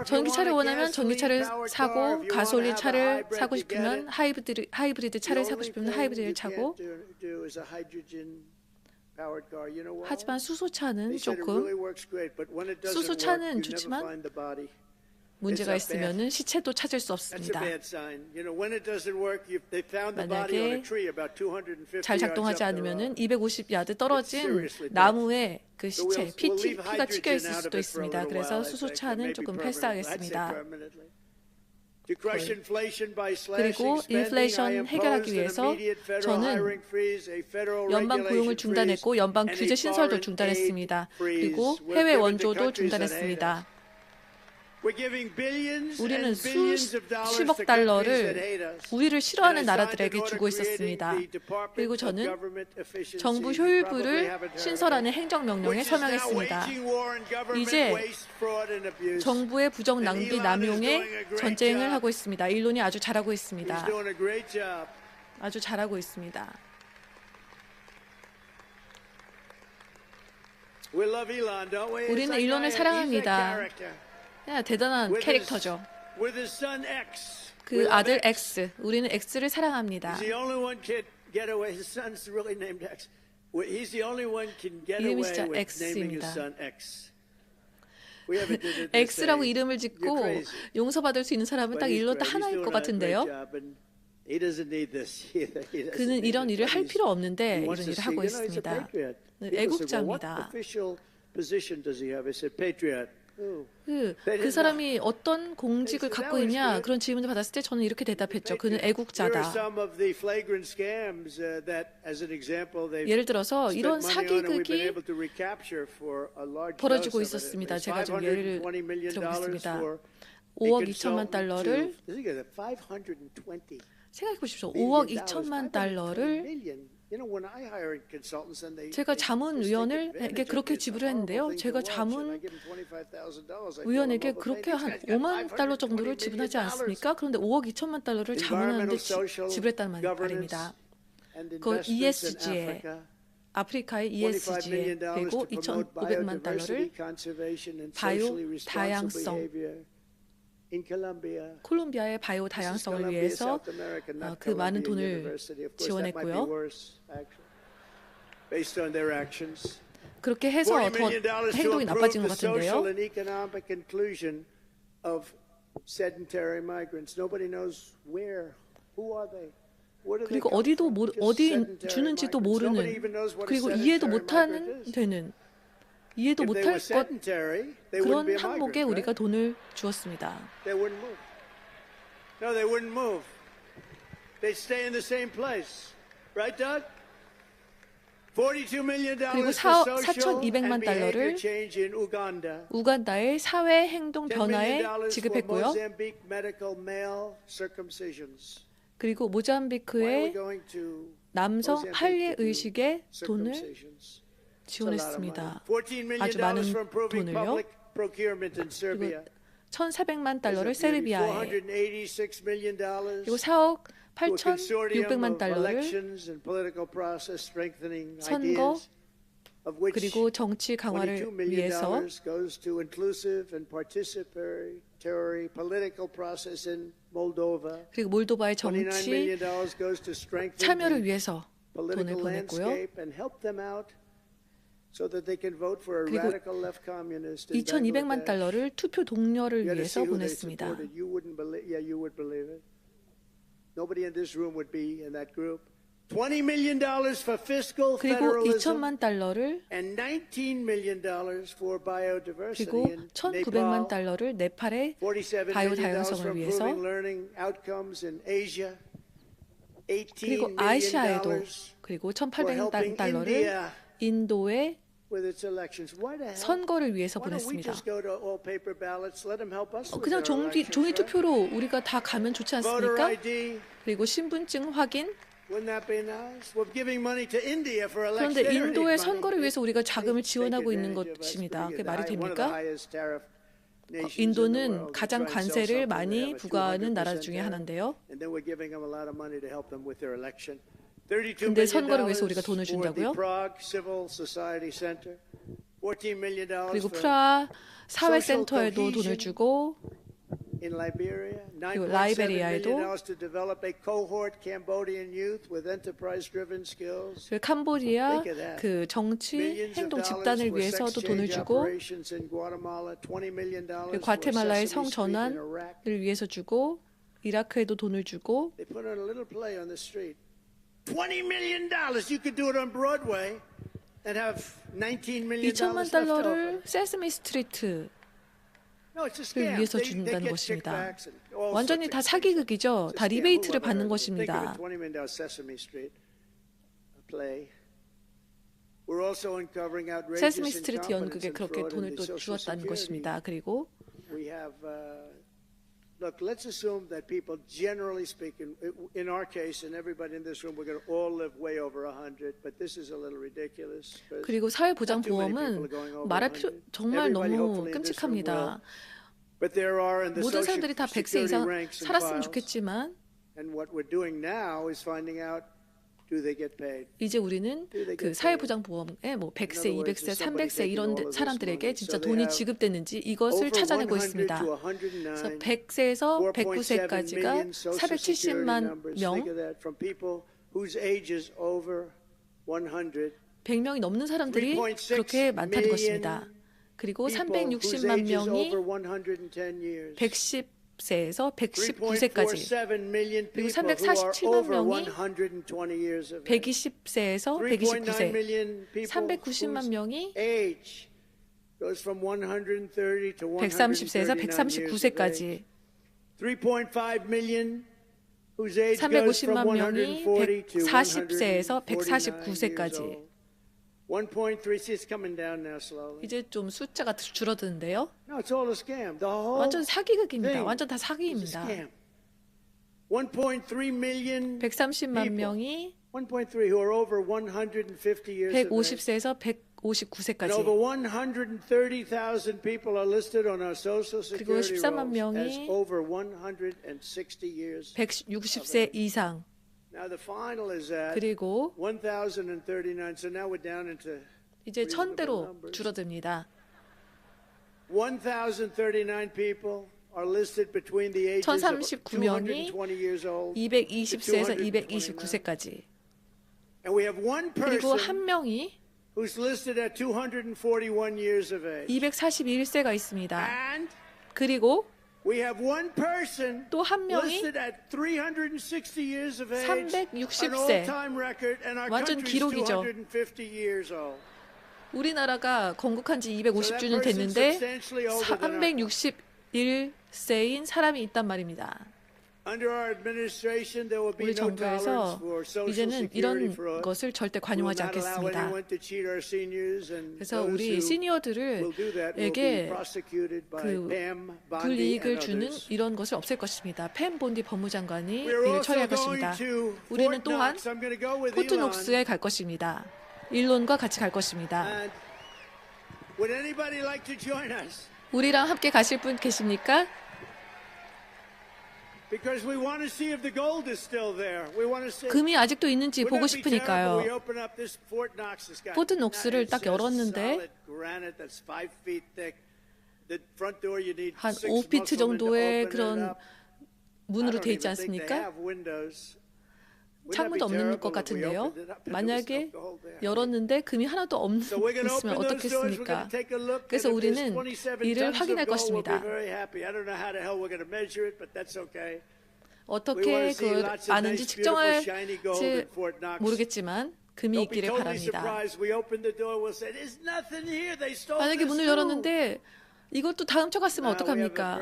전기차를 원하면 전기차를 사고, 가솔린 차를 사고 싶으면 하이브리드 차를 사고 싶으면 하이브리드를 차고. 하지만 수소차는 수소차는 좋지만 문제가 있으면 시체도 찾을 수 없습니다. 만약에 잘 작동하지 않으면 250야드 떨어진 나무에 그 시체, 피가 튀겨 있을 수도 있습니다. 그래서 수소차는 조금 패스하겠습니다. 그리고 인플레이션 해결하기 위해서 저는 연방 고용을 중단했고 연방 규제 신설도 중단했습니다. 그리고 해외 원조도 중단했습니다. 우리는 수십억 달러를 우리를 싫어하는 나라들에게 주고 있었습니다. 그리고 저는 정부 효율부를 신설하는 행정명령에 서명했습니다. 이제 정부의 부정 낭비 남용의 전쟁을 하고 있습니다. 일론이 아주 잘하고 있습니다. 아주 잘하고 있습니다. 우리는 일론을 사랑합니다. 대단한 캐릭터죠. 그 아들 X, 우리는 X를 사랑합니다. 이름이 진짜 X입니다. X라고 이름을 짓고 용서받을 수 있는 사람은 딱 일론 딱 하나일 것 같은데요. 그는 이런 일을 할 필요 없는데 이런 일을 하고 있습니다. 애국자입니다. 그 사람이 어떤 공직을 갖고 있냐 그런 질문을 받았을 때 저는 이렇게 대답했죠. 그는 애국자다. 예를 들어서 이런 사기극이 벌어지고 있었습니다. 제가 좀 예를 들어보겠습니다. 5억 2천만 달러를 생각해 보십시오. 5억 2천만 달러를 제가 자문위원에게 그렇게 지불했는데요. 제가 자문위원에게 그렇게 한 5만 달러 정도를 지불하지 않습니까? 그런데 5억 2천만 달러를 자문하는데 지불했다는 말입니다. 그 ESG에 아프리카의 ESG에 그리고 2,500만 달러를 바이오 다양성 콜롬비아의 바이오 다양성을 위해서 그 많은 돈을 지원했고요. 그렇게 해서 더 행동이 나빠진 것 같은데요. 그리고 어디 주는지도 모르는 그리고 이해도 못하는 되는 이해도 If they 못할 were 것 sedentary, they wouldn't be 그런 a 항목에 migrant, 우리가 right? 돈을 주었습니다. They wouldn't move. No, they wouldn't move. They'd stay in the same place. Right, Doug? $42 million 그리고 for social 4,200만 and behavior 달러를 change in Uganda. 우간다의 사회 행동 $10 변화에 million for 지급했고요. Mozambique medical male circumcisions. 그리고 Why are we 모잠비크의 going to 남성 Mozambique 할례 to do 의식에 돈을 circumcisions? 지원했습니다. $14 million 아주 많은 for improving 돈을요. public procurement in Serbia. 그리고 1,400만 달러를 세르비아에 $486 million 그리고 4억 to a consortium 8,600만 of 달러를 elections and political process strengthening 선거 ideas, of which 그리고 정치 강화를 $22 million 위해서 goes to inclusive and participatory political process in Moldova. 그리고 몰도바의 $29 정치 million goes to strengthen 참여를 the 위해서 돈을 political 보냈고요. landscape and help them out so that they can vote for a 그리고 radical left communist in 2,200만 Bangladesh. 달러를 투표 동료를 You had to see 위해서 who they 보냈습니다. supported. You wouldn't believe. Yeah, you would believe it. Nobody in this room would be in that group. $20 million for fiscal 그리고 federalism 2천만 달러를 and $19 million for biodiversity 그리고 in 1,900만 Nepal. 달러를 네팔의 $47 바이오 million 다양성을 for 위해서 improving learning outcomes in Asia. 그리고 $18 아시아에도 million 그리고 for 1,800만 helping 달러를 India 인도의 with its elections. Why the hell? 선거를 위해서 Why don't we 보냈습니다. just go to all paper ballots? Let them help us with 그냥 their elections, 종이 right? 투표로 우리가 다 가면 좋지 Voter 않습니까? ID. 그리고 신분증 확인. Wouldn't that be nice? We're giving money to India for elections. 그런데 인도의 선거를 위해서 우리가 자금을 지원하고 있는 것입니다. 그게 말이 됩니까? 인도는 가장 관세를 많이 부과하는 나라 중에 하나인데요. 근데 선거를 위해서 우리가 돈을 준다고요? 그리고 그리고 프라하 사회센터에도 돈을 주고 그리고 라이베리아에도 그리고 캄보디아 그 정치 행동 집단을 위해서도 돈을 주고 그리고 과테말라의 성 전환을 위해서 주고 이라크에도 돈을 주고 $20 million. You could do it on Broadway and have $19 million 2천만 left over. 달러를 세스미 스트리트 No, it's a 를 scam. 위해서 They 준다는 get 것입니다. kickbacks and all 완전히 sorts 다 of things. 사기극이죠. It's a 다 scam. 리베이트를 Who 받는 ever think of 것입니다. a $20 million Sesame Street play. We're also uncovering outrageous 세스미 스트리트 incompetence 연극에 and 그렇게 fraud in 돈을 the 또 Social 주었다는 Security. 것입니다. 그리고 We have look, let's assume that people, generally speaking, in our case, and everybody in this room, we're going to all live way over 100, but this is a little ridiculous. 그리고 사회보장보험은 말할 필요 정말 너무 끔찍합니다. But there are in the 모든 Social 사람들이 다 100세 Security 이상 ranks and 살았으면 files. 좋겠지만 And what we're doing now is finding out, do they get paid? 이제 우리는 그 사회보장보험에 뭐 100세, 200세, 300세 이런 사람들에게 진짜 돈이 지급됐는지 이것을 찾아내고 있습니다. 그래서 100세에서 109세까지가 470만 명, 100명이 넘는 사람들이 그렇게 많다는 것입니다. 그리고 360만 명이 110세에서 119세까지 그리고 347만 명이 120세에서 129세 390만 명이 130세에서 139세까지 350만 명이 140세에서 149세까지 이제 좀 숫자가 줄어드는데요. 완전 사기극입니다. 완전 다 사기입니다. 130만 명이 150세에서 159세까지 그리고 13만 명이 160세 이상 그리고 이제 1000대로 줄어듭니다. 1039명이 220세에서 229세까지 그리고 한 명이 241세가 있습니다. 그리고 또 한 명이 360세 완전 기록이죠. 우리나라가 건국한 지 250주년 됐는데 361세인 사람이 있단 말입니다. 우리 정부에서 이제는 이런 것을 절대 관용하지 않겠습니다. 그래서 우리 시니어들에게 그 불이익을 주는 이런 것을 없앨 것입니다. 팸 본디 법무장관이 이를 처리할 것입니다. 우리는 또한 포트녹스에 갈 것입니다. 일론과 같이 갈 것입니다. 우리랑 함께 가실 분 계십니까? 금이 아직도 있는지 보고 싶으니까요. 포트 녹스를 딱 열었는데 한 5피트 정도의 그런 문으로 돼 있지 않습니까? 창문도 없는 것 같은데요. 만약에 열었는데 금이 하나도 있으면 어떻겠습니까? 그래서 우리는 이를 확인할 것입니다. 어떻게 그걸 아는지 측정할지 모르겠지만 금이 있기를 바랍니다. 만약에 문을 열었는데 이것도 다 훔쳐갔으면 어떡합니까?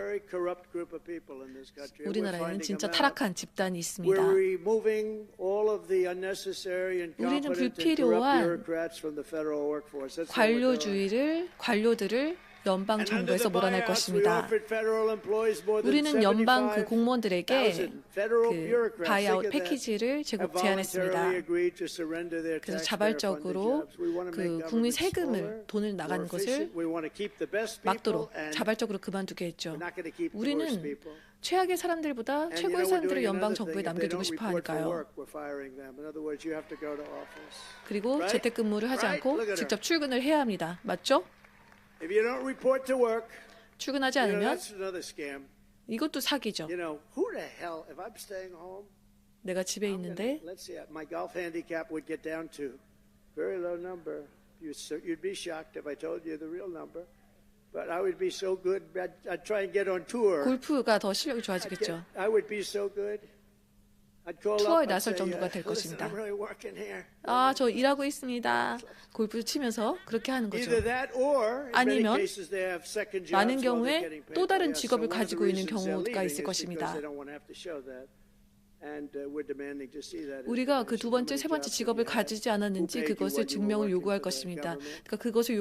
우리나라에는 진짜 타락한 집단이 있습니다. 우리는 불필요한 관료들을 연방 정부에서 몰아낼 것입니다. 우리는 연방 그 공무원들에게 그 바이아웃 패키지를 제안했습니다. 그래서 자발적으로 그 국민 세금을 돈을 나가는 것을 막도록 자발적으로 그만두게 했죠. 우리는 최악의 사람들보다 최고의 사람들을 연방 정부에 남겨두고 싶어 하니까요. 그리고 재택근무를 하지 않고 직접 출근을 해야 합니다. 맞죠? 출근하지 않으면 이것도 사기죠. 내가 집에 있는데 골프가 더 실력이 좋아지겠죠. 투어에 나설 정도가 될 것입니다. 아, 저 일하고 있습니다. 골프 치면서 그렇게 하는 거죠. 아니면 많은 경우에 또 다른 직업을 가지고 있는 경우가 있을 것입니다. 우리가 그 두 번째, 세 번째 직업을 가지지 않았는지 그것을 증명을 요구할 것입니다. 그러니까 그것을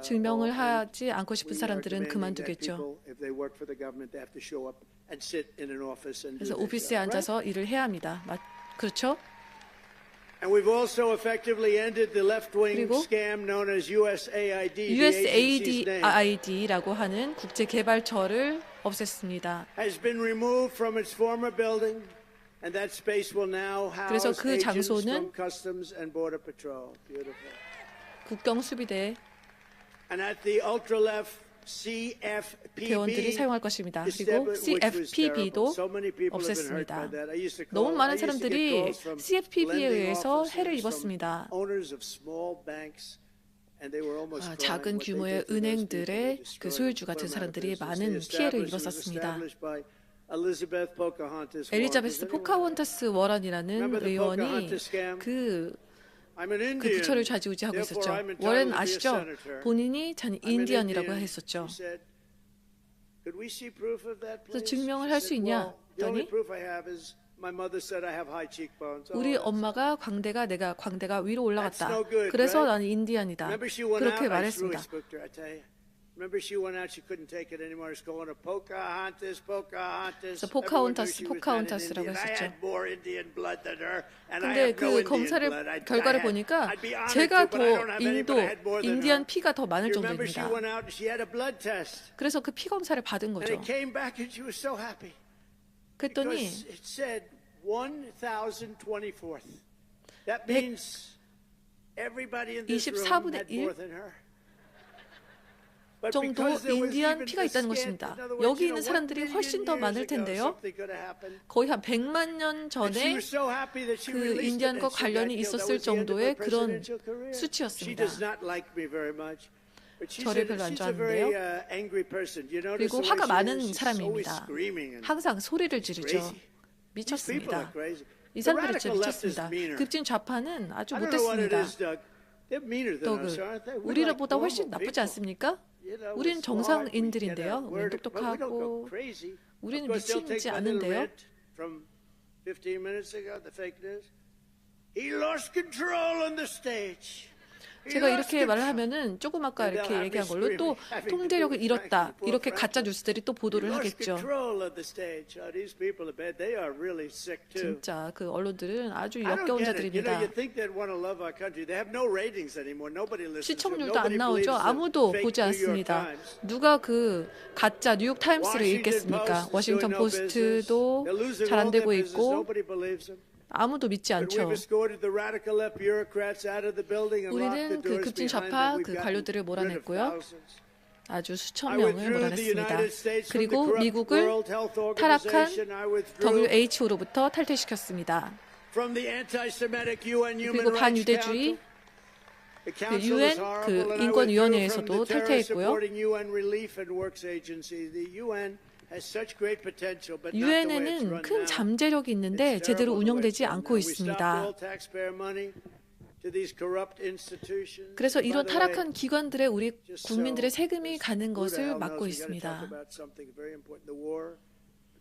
증명을 하지 않고 싶은 사람들은 그만두겠죠. 그래서 오피스에 앉아서 일을 해야 합니다. 그렇죠? 그리고 USAID라고 하는 국제개발처를 없앴습니다. 그래서 그 장소는 국경수비대 대원들이 사용할 것입니다. 그리고 CFPB도 없앴습니다. 너무 많은 사람들이 CFPB에 의해서 해를 입었습니다. 작은 규모의 은행들의 그 소유주 같은 사람들이 많은 피해를 입었었습니다. 엘리자베스 포카혼타스 워런이라는 의원이 그 부처를 좌지우지하고 있었죠. 워렌 아시죠? 본인이 전 인디언이라고 했었죠. 그래서 증명을 할 수 있냐? 했더니 우리 엄마가 내가 광대가 위로 올라갔다. 그래서 나는 인디언이다. 그렇게 말했습니다. 그래서 포카혼타스라고 했었죠. 근데 그 검사를 결과를 보니까 제가 더 인디안 피가 더 많을 정도입니다. 그래서 그 피 검사를 받은 거죠. 그랬더니 124분의 1 정도 인디안 피가 있다는 것입니다. 여기 있는 사람들이 훨씬 더 많을 텐데요. 거의 한 100만 년 전에 그 인디안과 관련이 있었을 정도의 그런 수치였습니다. 저를 별로 안 좋아하는데요. 그리고 화가 많은 사람입니다. 항상 소리를 지르죠. 미쳤습니다. 이 사람들이 진짜 미쳤습니다. 급진 좌파는 아주 못됐습니다. They're meaner than us, aren't they? We're like 우리보다 훨씬 normal 나쁘지 people. 않습니까? You know, we're 우리는 smart, we get 정상인들인데요. our 우리는 word, but we don't go 똑똑하고 crazy. 우리는 Of course, they'll 미치지 take my little 않는데요. rant from 15 minutes ago, the fake news. He lost control on the stage. He 제가 lost 이렇게 말을 control. 하면은 조금 아까 And they'll 이렇게 have me 얘기한 걸로 또 screaming, having to 통제력을 do 잃었다. Frankie, 이렇게 poor 가짜 Frankie. 뉴스들이 또 He 보도를 lost 하겠죠. control of the stage. Oh, these people are bad. They are really sick too. 진짜 그 언론들은 아주 I don't 역겨운 get it. You know, 자들입니다. you think they'd want to love our country. They have no ratings anymore. Nobody listens to them. 시청률도 Nobody 안 나오죠. believes the 아무도 fake 보지 New York 않습니다. Times. 누가 그 가짜 뉴욕 타임스를 Washington 읽겠습니까? Post is 워싱턴 doing no business. 포스트도 They're losing 잘 안 all their 되고 business. 있고 Nobody believes them. 아무도 믿지 But we've 않죠. escorted the radical left bureaucrats out of the building and locked the 우리는 그 doors 급진 behind 좌파 them. 그 We've 관료들을 gotten rid of 몰아냈고요. thousands. 아주 수천 I 명을 withdrew the 몰아냈습니다. United States from the 그리고 corrupt 미국을 World Health 타락한 Organization. I withdrew WHO로부터 탈퇴시켰습니다. from the anti-Semitic UN Human 그리고 Rights 반유대주의 Council. The council UN is horrible, 그 and I withdrew 인권위원회에서도 from the terrorist 탈퇴했고요. supporting UN Relief and Works Agency. The UN has such great potential, but not the way it's 유엔에는 run 큰 now. 잠재력이 있는데 It's 제대로 terrible the way 운영되지 it's run 않고 now. We stopped 있습니다. all taxpayer money to these corrupt institutions. 그래서 By 이런 the way, 타락한 기관들에 우리 just 국민들의 so 세금이 this 가는 Buddha 것을 hell knows 막고 we gotta talk 있습니다. about something very important. The war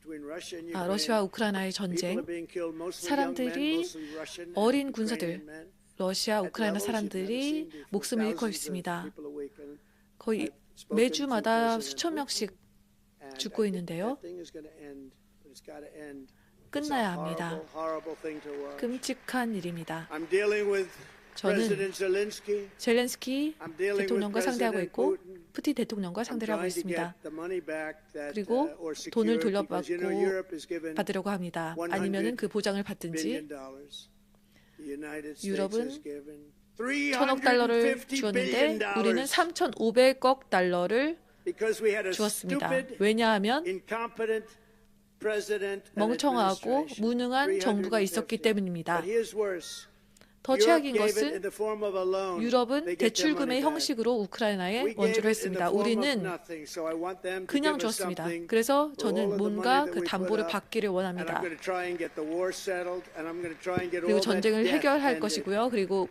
between Russia and 러시아와 Ukraine. 우크라이나의 People 전쟁, are being killed, mostly young men, 사람들이 mostly Russian and 어린 Ukrainian 군사들, men. 러시아, At 우크라이나 levels you've never 사람들이 seen before. 목숨을 잃고 Thousands of 있습니다. people a week. And 거의 I've spoken to 매주마다 President 수천 Putin, 명씩 and 죽고 I think 있는데요. that thing is gonna end, but it's gotta end. It's a 끝나야 합니다. horrible, horrible thing to watch. 끔찍한 일입니다. I'm dealing with 저는 President Zelensky. 젤렌스키 I'm dealing with 대통령과 상대하고 President 있고 Putin. 푸틴 대통령과 I'm 상대를 하고 trying to 있습니다. get the money back that, 그리고 or 돈을 secured, because you know Europe is given 받으려고 합니다. 100 아니면은 그 보장을 $1 받든지 billion. The United States 유럽은 has given 1,000억 달러를 350 주었는데 billion 우리는 dollars 3,500억 달러를 because we had a 주었습니다. stupid, 왜냐하면 incompetent president and 멍청하고 administration. 무능한 정부가 있었기 350. 때문입니다. But here's worse. 더 Europe 최악인 gave it in 것은 the form of a loan. 유럽은 They get their 대출금의 money back. 형식으로 우크라이나에 We gave 원조를 it in the 했습니다. form of 우리는 nothing, so I want them to 그냥 give us 줬습니다. something 그래서 for all 저는 of the 뭔가 money that 그 we put 담보를 up. 받기를 And 원합니다. I'm going to try and get the war settled, and I'm going to try and get 그리고 all that 전쟁을 debt 해결할 ended. 것이고요. 그리고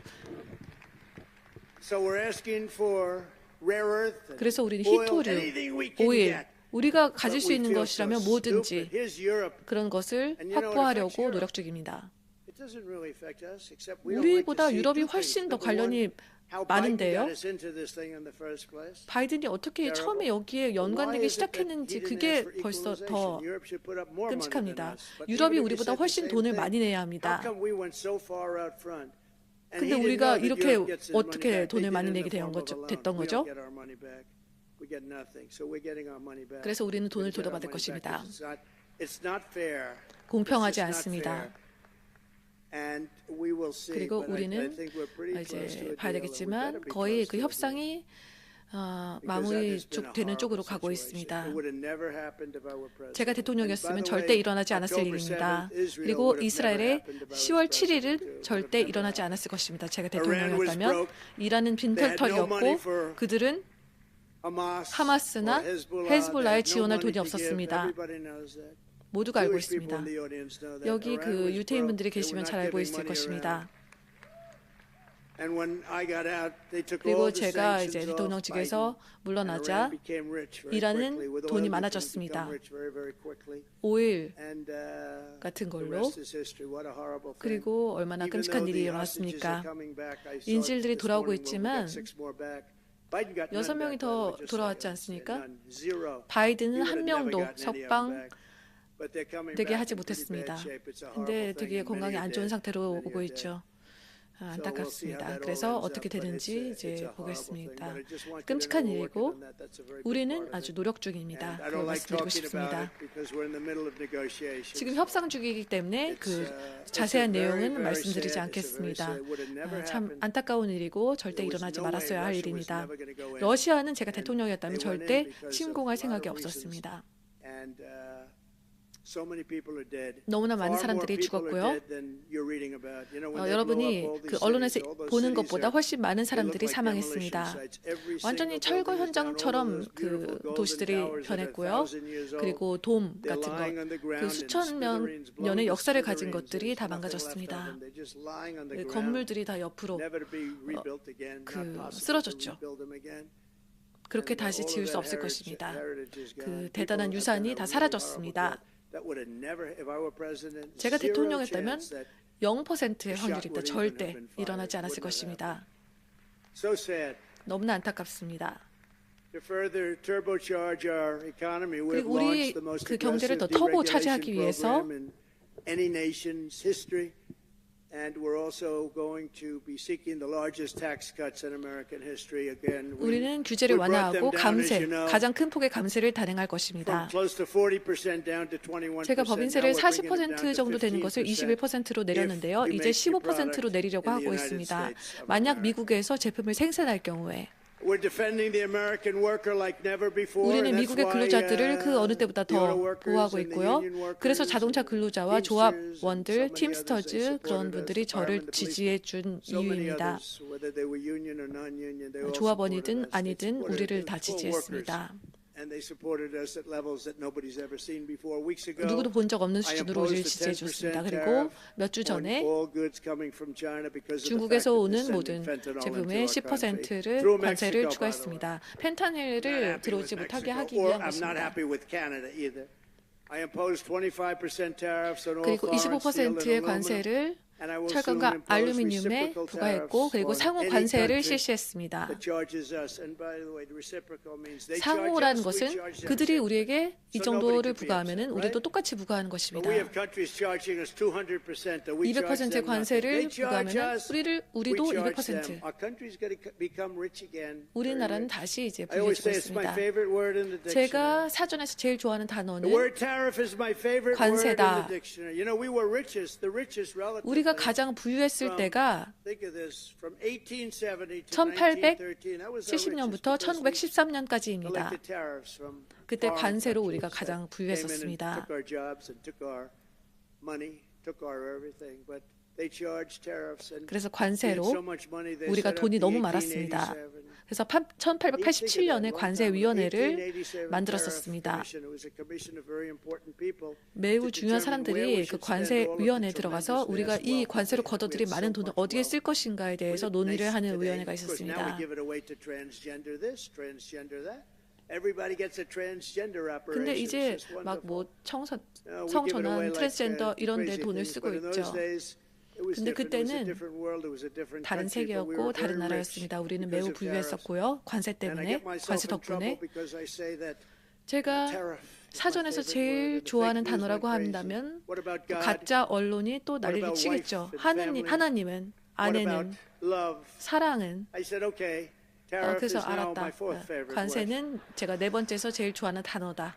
So we're asking for rare earth, and 그래서 우리는 oil, 히토류, anything we can 오일, get. 우리가 But 가질 수 we 있는 feel 것이라면 so 뭐든지 stupid. Here's Europe. 그런 것을 And you know, it affects 확보하려고 Europe. 노력 중입니다. It doesn't really affect us, except we don't like to 우리보다 see 유럽이 two things. 훨씬 더 Number one, 관련이 how Biden 많은데요. got us into this thing in the first place. 바이든이 어떻게 처음에 여기에 연관되기 시작했는지 그게 벌써 더 끔찍합니다. 유럽이 우리보다 훨씬 돈을 많이 내야 합니다. 근데 우리가 이렇게 어떻게 돈을 많이 내게 됐던 거죠? 그래서 우리는 돈을 돌려받을 것입니다. 공평하지 않습니다. 그리고 우리는 이제 봐야 되겠지만 거의 그 협상이 마무리 되는 쪽으로 가고 있습니다. 제가 대통령이었으면 절대 일어나지 않았을 일입니다. 그리고 이스라엘의 10월 7일은 절대 일어나지 않았을 것입니다. 제가 대통령이었다면 이란은 빈털터리였고 그들은 하마스나 헤즈볼라에 지원할 돈이 없었습니다. 모두가 알고 있습니다. 여기 그 유태인분들이 계시면 잘 알고 있을 것입니다. 그리고 제가 이제 대통령직에서 물러나자 이란은 돈이 많아졌습니다. 오일 같은 걸로. 그리고 얼마나 끔찍한 일이 일어났습니까? 인질들이 돌아오고 있지만 6명이 더 돌아왔지 않습니까? 바이든은 한 명도 석방되게 하지 못했습니다. 근데 되게 건강이 안 좋은 상태로 오고 있죠. 안타깝습니다. 그래서 어떻게 되는지 이제 보겠습니다. 끔찍한 일이고 우리는 아주 노력 중입니다. 그걸 말씀드리고 싶습니다. 지금 협상 중이기 때문에 그 자세한 내용은 말씀드리지 않겠습니다. 참 안타까운 일이고 절대 일어나지 말았어야 할 일입니다. 러시아는 제가 대통령이었다면 절대 침공할 생각이 없었습니다. So many people are dead. 너무나 많은 Far more 사람들이 people are 죽었고요. dead than you're reading about. You know, when they blow up 여러분이 all 그 these 언론에서 cities, all those 보는 cities 것보다 are, 훨씬 많은 they look 사람들이 like demolition 사망했습니다. sites. Every 완전히 single 철거 building is down. All of 현장처럼 those beautiful 그 golden 도시들이 towers that are 변했고요. 1,000 years old. 그리고 돔 They're 같은 lying on 것, the 그 ground in 수천 smithereens, blown 년의 to 역사를 가진 smithereens. 것들이 There's 다 nothing left of 망가졌습니다. them. They're just lying on the 그 ground, 건물들이 다 옆으로 never to be rebuilt again. 그 Not possible to 쓰러졌죠. rebuild them again. 그렇게 And 다시 all of 지을 수 that 없을 것입니다. heritage is 그 gone. 대단한 People have 유산이 done 다 a really 사라졌습니다. horrible job. That would have never, if I were president, 제가 zero 대통령이었다면 chance that 0%의 the 확률이 shot 있다. would even have 절대 been fired. 일어나지 않았을 Wouldn't have 것입니다. So sad. 너무나 안타깝습니다. To further turbocharge our economy, we've 그리고 우리 launched the most 그 경제를 aggressive 더 터보 deregulation 차지하기 위해서 program in any nation's history. And we're also going to be seeking the largest tax cuts in American history again. 우리는 규제를 we brought them 완화하고 down, as 감세, you know, 가장 큰 폭의 감세를 단행할 from 것입니다. close to 40% down to 21%. 제가 법인세를 Now we're bringing it down 40% to 정도 되는 것을 15% 21%로 if 내렸는데요. we 이제 make the 15%로 product 내리려고 in the 하고 United 있습니다. States of 만약 America. 미국에서 제품을 생산할 경우에 We're defending the American worker like never before. 우리는 and that's 미국의 why, 근로자들을 그 어느 때보다 the auto 더 workers 보호하고 and the 있고요. union workers 그래서 자동차 and 근로자와 Teamsters and so 조합원들, many others, they 팀스터즈 그런 supported us, 분들이 the 저를 firemen, the 지지해 준 so many 이유입니다. others, whether they were union or non-union, they all supported 조합원이든 us. They 아니든 supported 우리를 us, 다 full 지지했습니다. workers. And they supported us at levels that nobody's ever seen before. Weeks ago, 누구도 본 적 없는 I 수준으로 imposed 우리를 a 지지해 10% 줬습니다. tariff 그리고 몇 주 on 전에 all goods coming from China because of the fact 중국에서 that they're 오는 sending 모든 fentanyl into 제품에 our country. 10%를 Through 관세를 Mexico, by the way. 추가했습니다. Not 펜타닐을 happy 들어오지 with 못하게 Mexico, 하기 or 위한 I'm not 것입니다. happy with Canada either. I imposed 25% tariffs on all 그리고 foreign steel and 25%의 aluminum, 관세를 and I will soon 철강과 impose 알루미늄에 reciprocal 부과했고 tariffs 그리고 on 상호 any 관세를 country 실시했습니다. that charges us. And by the way, the reciprocal means they charge 상호라는 us, we 것은 charge them. 그들이 우리에게 이 So nobody 정도를 could be 부과하면은 upset, 우리도 right? 똑같이 부과하는 But 것입니다. we have countries charging us 200%. We charge 200%의 them nothing. 관세를 They charge 부과하면은 us, 우리도 we charge 200%. them. Our country's going to become rich again. 우리나라는 다시 이제 I always 부유해지고 say it's my 있습니다. favorite word in the dictionary. 제가 사전에서 제일 좋아하는 The 단어는 word tariff is my favorite word in 관세다. the dictionary. You know, we were the richest relatively. 우리가 가장 부유했을 때가 Think of this, from 1870 to 1870년부터 1913. That was our richest because we 1913년까지입니다. collected tariffs from 그때 foreign 관세로 countries 우리가 that 가장 came in and 부유했었습니다. took our jobs and took our money, took our everything, but they charged tariffs and 그래서 we had 관세로 so much money they 우리가 set up 돈이 the 너무 많았습니다. 1887. 그래서 1887년에 관세위원회를 만들었었습니다. 매우 중요한 사람들이 그 관세위원회에 들어가서 우리가 이 관세로 걷어들인 많은 돈을 어디에 쓸 것인가에 대해서 논의를 하는 위원회가 있었습니다. 근데 이제 막 뭐 성전환, 트랜스젠더 이런 데 돈을 쓰고 있죠. 근데 그때는 다른 세계였고 다른 나라였습니다. 우리는 매우 부유했었고요. 관세 때문에, 관세 덕분에. 제가 사전에서 제일 좋아하는 단어라고 한다면 가짜 언론이 또 난리를 치겠죠. 하나님은, 아내는, 사랑은. 그래서 알았다. 관세는 제가 네 번째에서 제일 좋아하는 단어다.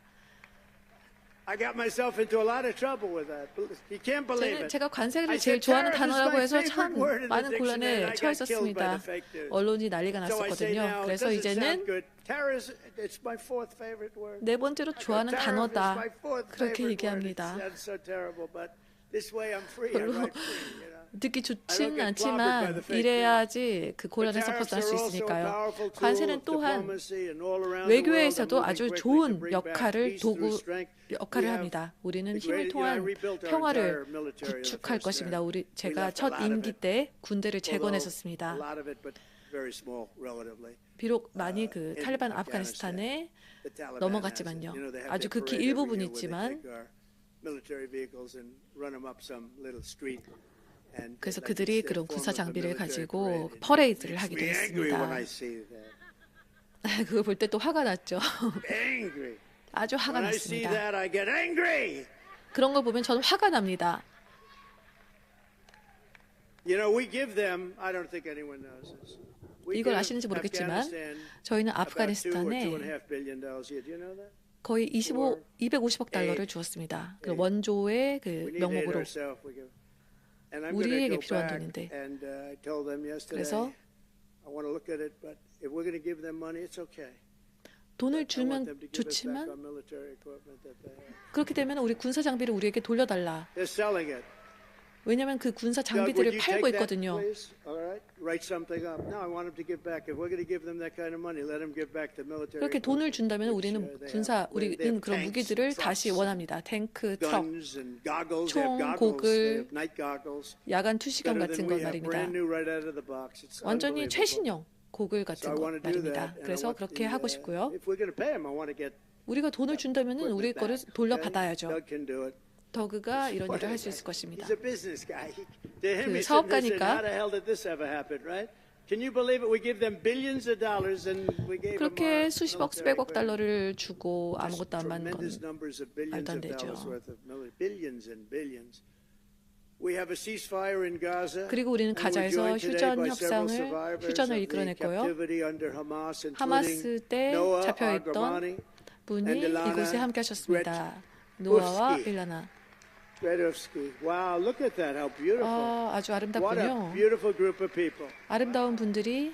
제가 관세를 제일 좋아하는 단어라고 해서 참 많은 곤란에 처했었습니다. 언론이 난리가 났었거든요. 그래서 이제는 네 번째로 좋아하는 단어다. 그렇게 얘기합니다. 별로 듣기 좋지는 않지만 이래야지 그 곤란에서 벗어날 수 있으니까요. 관세는 또한 외교에서도 아주 좋은 도구 역할을 합니다. 우리는 힘을 통한 평화를 구축할 것입니다. 제가 첫 임기 때 군대를 재건했었습니다. 비록 많이 그 탈리반 아프가니스탄에 넘어갔지만요. 아주 극히 일부분이지만 그래서 그들이 그런 군사 장비를 가지고 퍼레이드를 하기도 했습니다. 그걸 볼 때 또 화가 났죠. 아주 화가 났습니다. 그런 걸 보면 저는 화가 납니다. 이걸 아시는지 모르겠지만 저희는 아프가니스탄에 거의 250억 달러를 주었습니다. 그 원조의 그 명목으로 우리에게 필요한 돈인데 그래서 돈을 주면 좋지만 그렇게 되면 우리 군사 장비를 우리에게 돌려달라. 왜냐하면 그 군사 장비들을 팔고 있거든요. 그렇게 돈을 준다면 우리는 우리는 그런 무기들을 다시 원합니다. 탱크, 트럭, 총, 고글, 야간 투시경 같은 것 말입니다. 완전히 최신형 고글 같은 것 말입니다. 그래서 그렇게 하고 싶고요. 우리가 돈을 준다면 우리 거를 돌려받아야죠. 더그가 이런 일을 할 수 있을 것입니다. 그 사업가니까 그렇게 수십억, 수백억 달러를 주고 아무것도 안 받는 건 말도 안 되죠. 그리고 우리는 가자에서 휴전을 이끌어냈고요. 하마스 때 잡혀있던 분이 이곳에 함께 하셨습니다. 노아와 일라나. 아주 아름답군요. 아름다운 분들이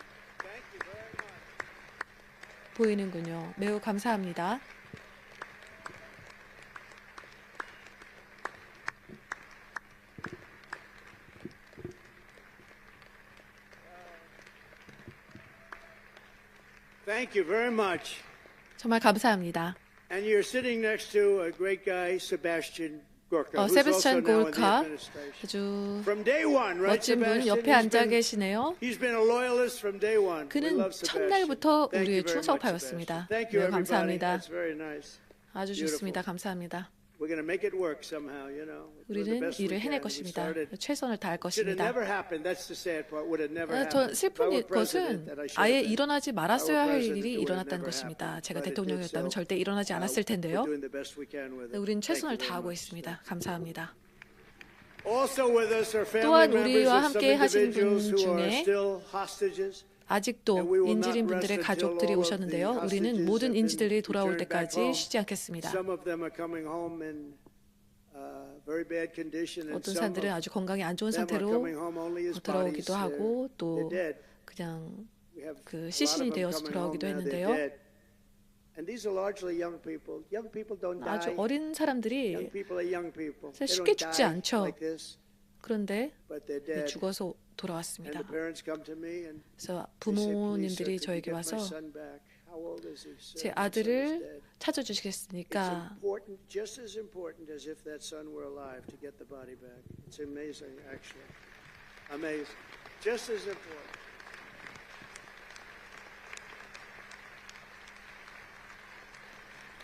보이는군요. 매우 감사합니다. Thank you very much. 정말 감사합니다. And you're sitting next to a great guy, Sebastian Gorka. 세바스찬 골카, 아주 멋진 분 옆에 앉아 계시네요. 그는 첫날부터 우리의 충성파였습니다. 네, 감사합니다. 아주 좋습니다. 감사합니다. 우리는 일을 해낼 것입니다. 최선을 다할 것입니다. 슬픈 것은 아예 일어나지 말았어야 할 일이 일어났다는 것입니다. 제가 대통령이었다면 절대 일어나지 않았을 텐데요. 우리는 최선을 다하고 있습니다. 감사합니다. 또한 우리와 함께 하신 분 중에 아직도 인질인 분들의 가족들이 오셨는데요. 우리는 모든 인질들이 돌아올 때까지 쉬지 않겠습니다. 어떤 사람들은 아주 건강이 안 좋은 상태로 돌아오기도 하고 또 그냥 그 시신이 되어서 돌아오기도 했는데요. 아주 어린 사람들이 쉽게 죽지 않죠. 그런데 죽어서 돌아왔습니다. 그래서 부모님들이 저에게 와서 제 아들을 찾아주시겠습니까?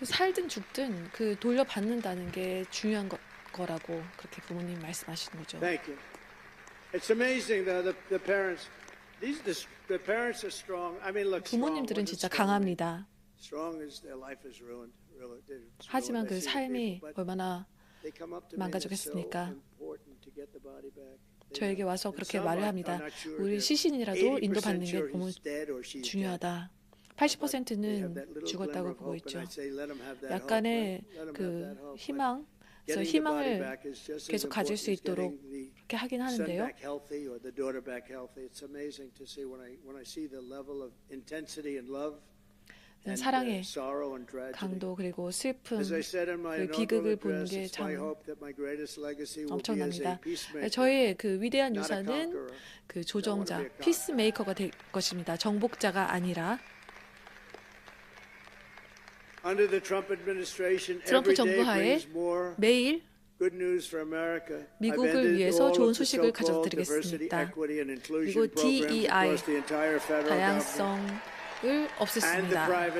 살든 죽든 그 돌려받는다는 게 중요한 거라고 그렇게 부모님 말씀하시는 거죠. It's amazing the parents. The parents are strong. I mean, look, 부모님들은 진짜 강합니다. Strong as their life is ruined. 하지만 그 삶이 얼마나 망가졌겠습니까? 저에게 와서 그렇게 말을 합니다. 우리 시신이라도 인도받는 게 너무 중요하다. 80%는 죽었다고 보고 있죠. 약간의 그 희망. 그래서 희망을 계속 가질 수 있도록 그렇게 하긴 하는데요. 사랑의 강도 그리고 슬픔 그리고 비극을 보는 게 참 엄청납니다. 저의 그 위대한 유산은 그 조정자, 피스메이커가 될 것입니다. 정복자가 아니라. 트럼프 정부 하에 매일 미국을 위해서 좋은 소식을 가져드리겠습니다. 그리고 DEI, 다양성을 없앴습니다.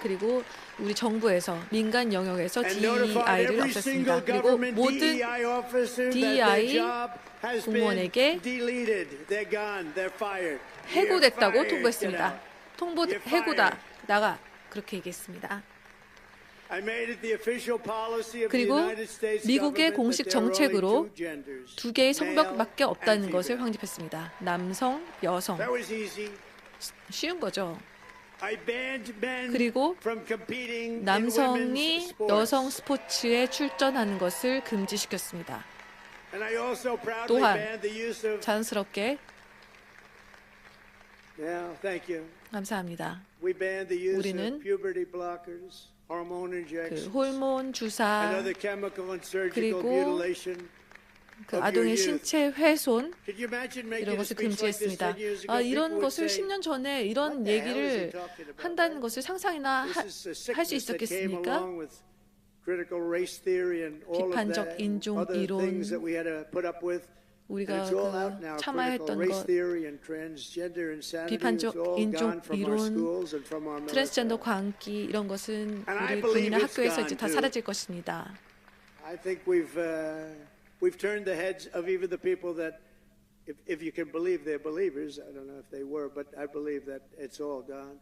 그리고 우리 정부에서, 민간 영역에서 DEI를 없앴습니다. 그리고 모든 DEI 공무원에게 해고됐다고 통보했습니다. 해고다, 나가, 그렇게 얘기했습니다. 그리고 미국의 공식 정책으로 두 개의 성벽밖에 없다는 것을 확립했습니다. 남성, 여성. 쉬운 거죠. 그리고 남성이 여성 스포츠에 출전하는 것을 금지시켰습니다. 또한 자연스럽게 Yeah, thank you. 감사합니다. We banned the use 우리는 of puberty blockers, hormone 그 injections, 호르몬 and 주사, other chemical and surgical 그리고 mutilation 그 of your 아동의 youth. 신체 훼손 Could you imagine making 이런 a 것을 speech like this 금지했습니다. 10 years ago? 이런 People would 것을 say, 10년 전에 "What 이런 the hell is he 얘기를 talking about?" 한다는 것을 상상이나 This is a 할 수 sickness that came 있었겠습니까? along with critical race theory and all of 비판적 that, 인종 other 이론, things that we had to put up with. And 우리가 it's all out 그 now. 참아야 Critical 했던 race 것, theory and transgender insanity is 비판적 all 인종 gone from our 이론, schools and from our 트랜스젠더 military. 광기 이런 것은 And I 우리 believe 군이나 it's 학교에서 이제 gone 다 too. 사라질 것입니다. I think we've turned the heads of even the people that, if you can believe they're believers, I don't know if they were, but I believe that it's all gone.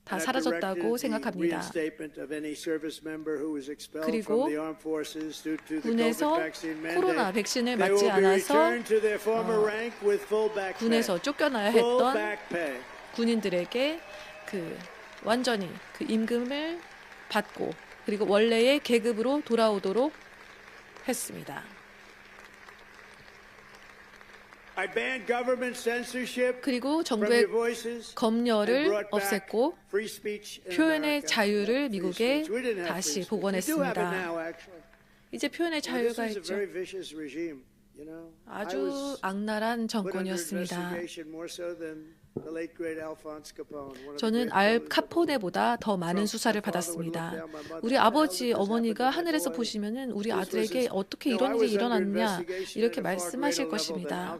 다 And I've 사라졌다고 directed the 생각합니다. reinstatement of any service member who was expelled 그리고 from the armed forces due to the 군에서 COVID vaccine 코로나 mandate. 백신을 They 맞지 will be 않아서 returned to their former rank with full back pay. 군에서 쫓겨나야 Full 했던 back pay. 군인들에게 그 완전히 그 임금을 받고 그리고 원래의 계급으로 돌아오도록 했습니다. I banned government censorship 그리고 from 정부의 your voices and 검열을 brought back 없앴고 free speech in 표현의 America. 자유를 Free 미국에 speech. We didn't have 다시 free speech. We do have it 복원했습니다. now, actually. 이제 표현의 Now, this 자유가 is a 있죠. very vicious regime, you know. I 아주 was 악랄한 put under 정권이었습니다. investigation more so than the late great Alphonse Capone. one of the 저는 great 알 killers of 카포네보다 더 많은 수사를 받았습니다. 우리 아버지, 어머니가 하늘에서 보시면은 우리 아들에게 어떻게 이런 일이 일어났냐 이렇게 말씀하실 것입니다.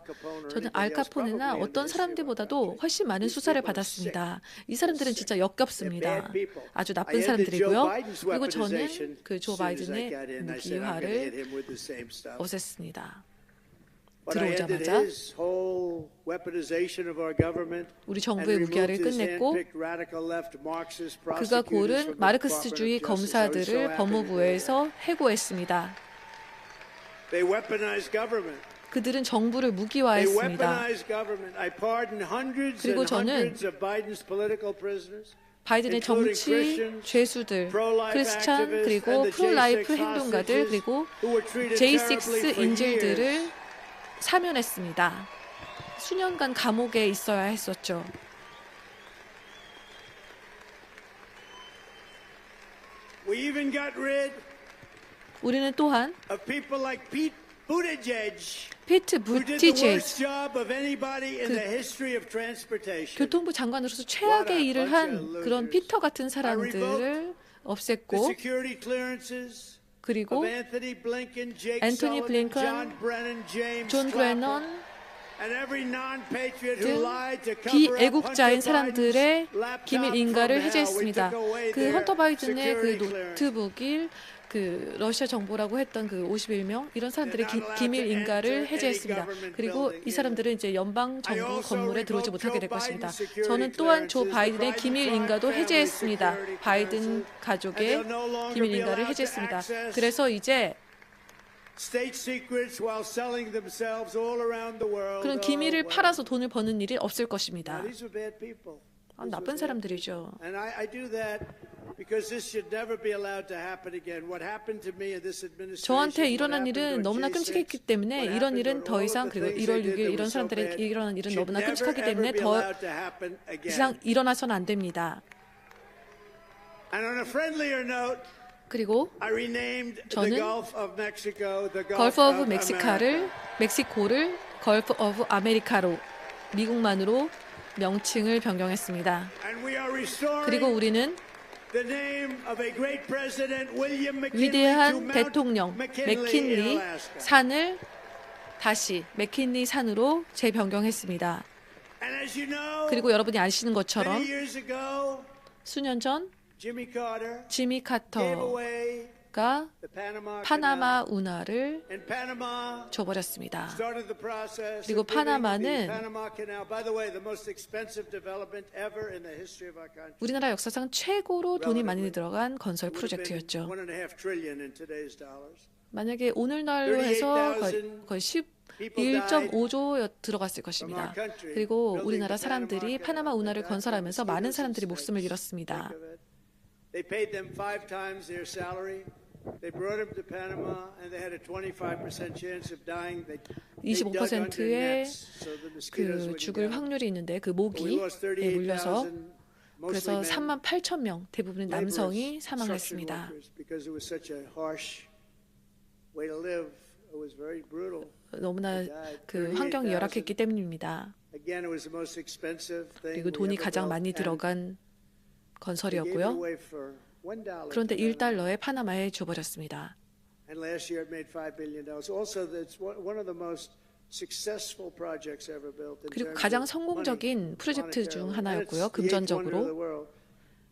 저는 알 카포네나 어떤 사람들보다도 훨씬 많은 수사를 받았습니다. 이 사람들은 진짜 역겹습니다. 아주 나쁜 사람들이고요. 그리고 저는 그 조 바이든의 무기화를 없앴습니다. But I ended 들어오자마자 his whole weaponization of our government 우리 and 정부의 removed 무기화를 his 끝냈고 handpicked radical left Marxist 그가 prosecutors 고른 from the 마르크스주의 Department of Justice. I was so 검사들을 happy to do that. 법무부에서 해고했습니다. They weaponized government. 그들은 정부를 They 무기화했습니다. weaponized government. I pardoned hundreds 그리고 and 저는 hundreds of Biden's political prisoners. 바이든의 정치 죄수들, 크리스찬 그리고 프로라이프 행동가들 그리고 J6 인질들을 사면했습니다. 수년간 감옥에 있어야 했었죠. We even got rid 우리는 또한 of people like Pete Buttigieg, 피트 who did the 부티제지 worst job of anybody in the history of transportation. 교통부 장관으로서 최악의 일을 한 그런 피터 같은 사람들을 The 없앴고 security clearances 그리고 of Anthony Blinken, Jake 앤토니 Sullivan, 블링컨, John Brennan, James 존 Clapper, 브레넌 and every non-patriot who 등 lied to cover up 비애국자인 Hunter 사람들의 Biden's laptop 기밀 from 인가를 hell. We 해제했습니다. took away 그 their 헌터 바이든의 그 security clearance. 노트북일 그 러시아 정보라고 했던 그 51명 이런 사람들의 기밀 인가를 해제했습니다. 그리고 이 사람들은 이제 연방 정부 건물에 들어오지 못하게 될 것입니다. 저는 또한 조 바이든의 기밀 인가도 해제했습니다. 바이든 가족의 기밀 인가를 해제했습니다. 그래서 이제 State secrets while selling themselves all around the world. 그런 기밀을 팔아서 돈을 버는 일이 없을 것입니다. These are bad people. 나쁜 사람들이죠. And I do that because this should never be allowed to happen again. What happened to me in this administration. 저한테 일어난 일은 너무나 끔찍했기 때문에 이런 일은 더 이상 그리고 1월 6일 이런 사람들에게 일어난 일은 너무나 끔찍하기 때문에 더 이상 일어나서는 안 됩니다. And on a friendlier note, 그리고 I renamed the 저는 Gulf of Mexico the Gulf 걸프 오브 of 멕시카를 멕시코를 걸프 오브 아메리카로 미국만으로 명칭을 변경했습니다. And we are restoring 그리고 우리는 the name of a great president, William McKinley, to 위대한 Mount 대통령 McKinley in 맥킨리 Alaska. 산을 다시 맥킨리 산으로 재변경했습니다. And as you know, 그리고 여러분이 아시는 것처럼 many years ago, 수년 전 Jimmy Carter 지미 gave 카터가 away the Panama 파나마 Canal. 운하를 And Panama 줘버렸습니다. started the process 그리고 of giving the 파나마는 Panama Canal. By the way, the most expensive development ever in the history of our country. 우리나라 역사상 최고로 돈이 많이 들어간 건설 It would have been 프로젝트였죠. $1.5 trillion in today's dollars. 만약에 오늘날로 해서 거의 11.5조 들어갔을 것입니다. 그리고 우리나라 사람들이 파나마 운하를 건설하면서 많은 사람들이 목숨을 잃었습니다. They paid them 5 times their salary. They brought him to Panama, and they had a 25% chance of dying. They dug under 25%의 nets so the mosquitoes 그 wouldn't 죽을 get them. 확률이 있는데 그 But we 모기에 lost 물려서 38,000, 그래서 mostly men, 38,000명 대부분 남성이 laborers, 사망을 construction 했습니다. workers, because it was such a harsh way to live. It was very brutal. 너무나 그 환경이 열악했기 때문입니다. Again, it was the most expensive thing 그리고 we 돈이 ever 가장 built, 많이 and 들어간 they gave it 건설이었고요. away for $1 그런데 to Panama. 1달러에 파나마에 줘버렸습니다. And last year it made $5 billion. Also, that's one of the most successful projects ever built. in 그리고 terms 가장 of 성공적인 money, 프로젝트 중 monetarily. And 하나였고요. it's the eighth wonder of 금전적으로 the world.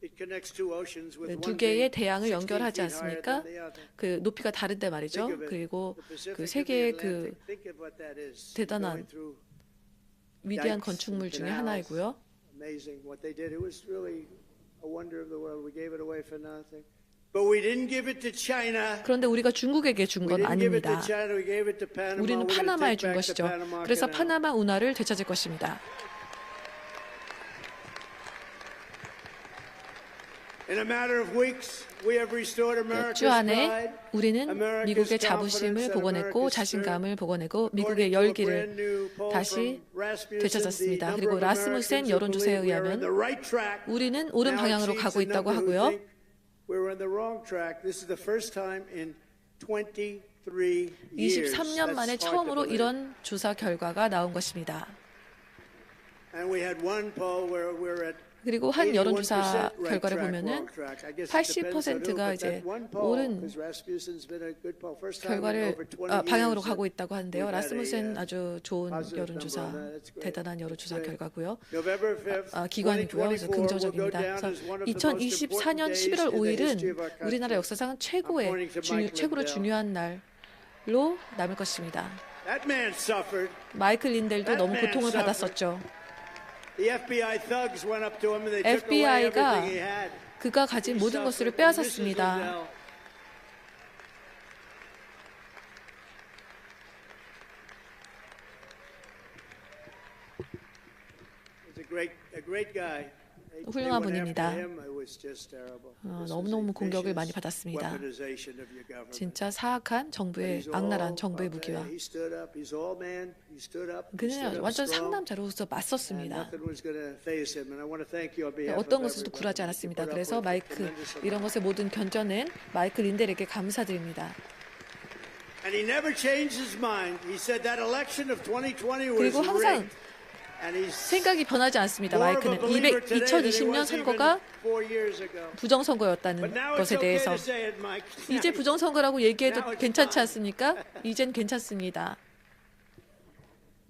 It connects two oceans with 두 one 개의 being 대양을 16 연결하지 feet higher 않습니까? than the other. 그 높이가 다른데 Think 말이죠. of it. 그리고 The 그 Pacific and the 세계의 그 Atlantic. Think of what that is. 대단한 Going through 위대한 dikes 건축물 and 중에 canals. 하나이고요. Amazing what they did. It was really a wonder of the world. We gave it away for nothing. But we didn't give it to China. 그런데 우리가 중국에게 준 We 건 didn't give it to 아닙니다. China. We gave it to Panama. 우리는 We're going to 파나마에 take 준 back the 것이죠. Panama 그래서 Canal. 파나마 운하를 되찾을 것입니다. In a matter of weeks, we have restored 몇 America's 주 안에 pride. 우리는 America's 미국의 confidence 자부심을 and 복원했고 America's 자신감을 복원했고 According 미국의 to a 열기를 brand new poll 다시 from Rasmussen, 되찾았습니다. the 그리고 number of 라스무센 Americans who 여론조사에 believe we are on 의하면 the right track 우리는 옳은 now 방향으로 exceeds 가고 the 있다고 number who 하고요. think we're on the wrong track. This is the first time in 23 years. 23년 만에 That's hard to 처음으로 believe. 이런 조사 결과가 나온 것입니다. And we had one poll where we're at 그리고 한 81% 여론조사 right 결과를 track, 보면은 wrong track. I guess it depends on who, 80%가 but 이제 that one poll, 옳은 because Rasmussen's been a good poll. First time in 결과를 over 20 방향으로 years 가고 that 있다고 하는데요. we've had 라스무센 a, 아주 좋은 positive 여론조사, number on that. That's great. 대단한 여론조사 Great. 결과고요. November 5th, 기관이고요. 그래서 2024 will go 긍정적입니다. down 그래서 as one of the most important 2024년 days 11월 in the 5일은 history of our 우리나라 country. 역사상 I'm pointing to Mike 최고로 Lindell. 중요한 날로 남을 것입니다. That man suffered. 마이클 린델도 That 너무 man 고통을 suffered. 받았었죠. The FBI thugs went up to him and they took away FBI가 everything he had. 그가 가진 He 모든 것을 suffered. And Mrs. 빼앗았습니다. Lindell, was a great guy. They 훌륭한 went 분입니다. after him. It was just terrible. This was 너무너무 a 공격을 vicious 많이 받았습니다. weaponization of your government. 진짜 사악한 But 정부의 he's 악랄한 all 정부의 up. 무기와 He stood up. He's all man. He stood up. He 그는 stood up 완전 strong. 상남자로서 And 맞섰습니다. nothing was going to faze him. And I want to thank you on behalf 어떤 of 것에도 everybody. 굴하지 You 않았습니다. put up 그래서 with 마이크 tremendous amount. 이런 것을 모든 견뎌낸 마이클 린델에게 감사드립니다. And he never changed his mind. He said that election of 2020 was 그리고 항상 rigged. And he's 생각이 변하지 않습니다. more of a 마이크는 believer today than he 2020년 was even 선거가 4 years ago. 부정선거였다는 But now it's 것에 okay 대해서 to say it, Mike. 이제 부정선거라고 얘기해도 Now it's 괜찮지 fine. 않습니까? 이젠 괜찮습니다.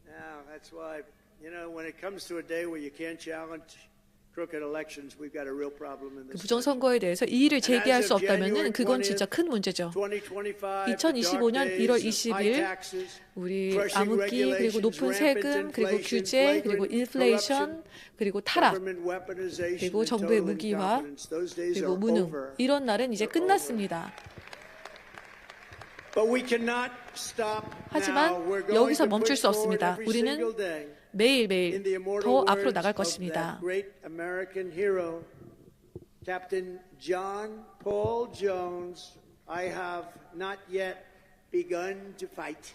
Now, that's why, when it comes to a day where you can't challenge crooked elections, we've got a real problem in 그 this country. 부정선거에 대해서 이의를 제기할 수 없다면 그건 진짜 큰 문제죠. 2025 1월 20일 우리 암흑기 그리고 높은 세금 그리고 규제 그리고 인플레이션 그리고 타락 그리고 정부의 무기화 그리고 무능 이런 날은 이제 끝났습니다. 하지만 여기서 멈출 수 없습니다. 우리는 매일매일 더 앞으로 나갈 것입니다. Captain John Paul Jones, I have not yet begun to fight.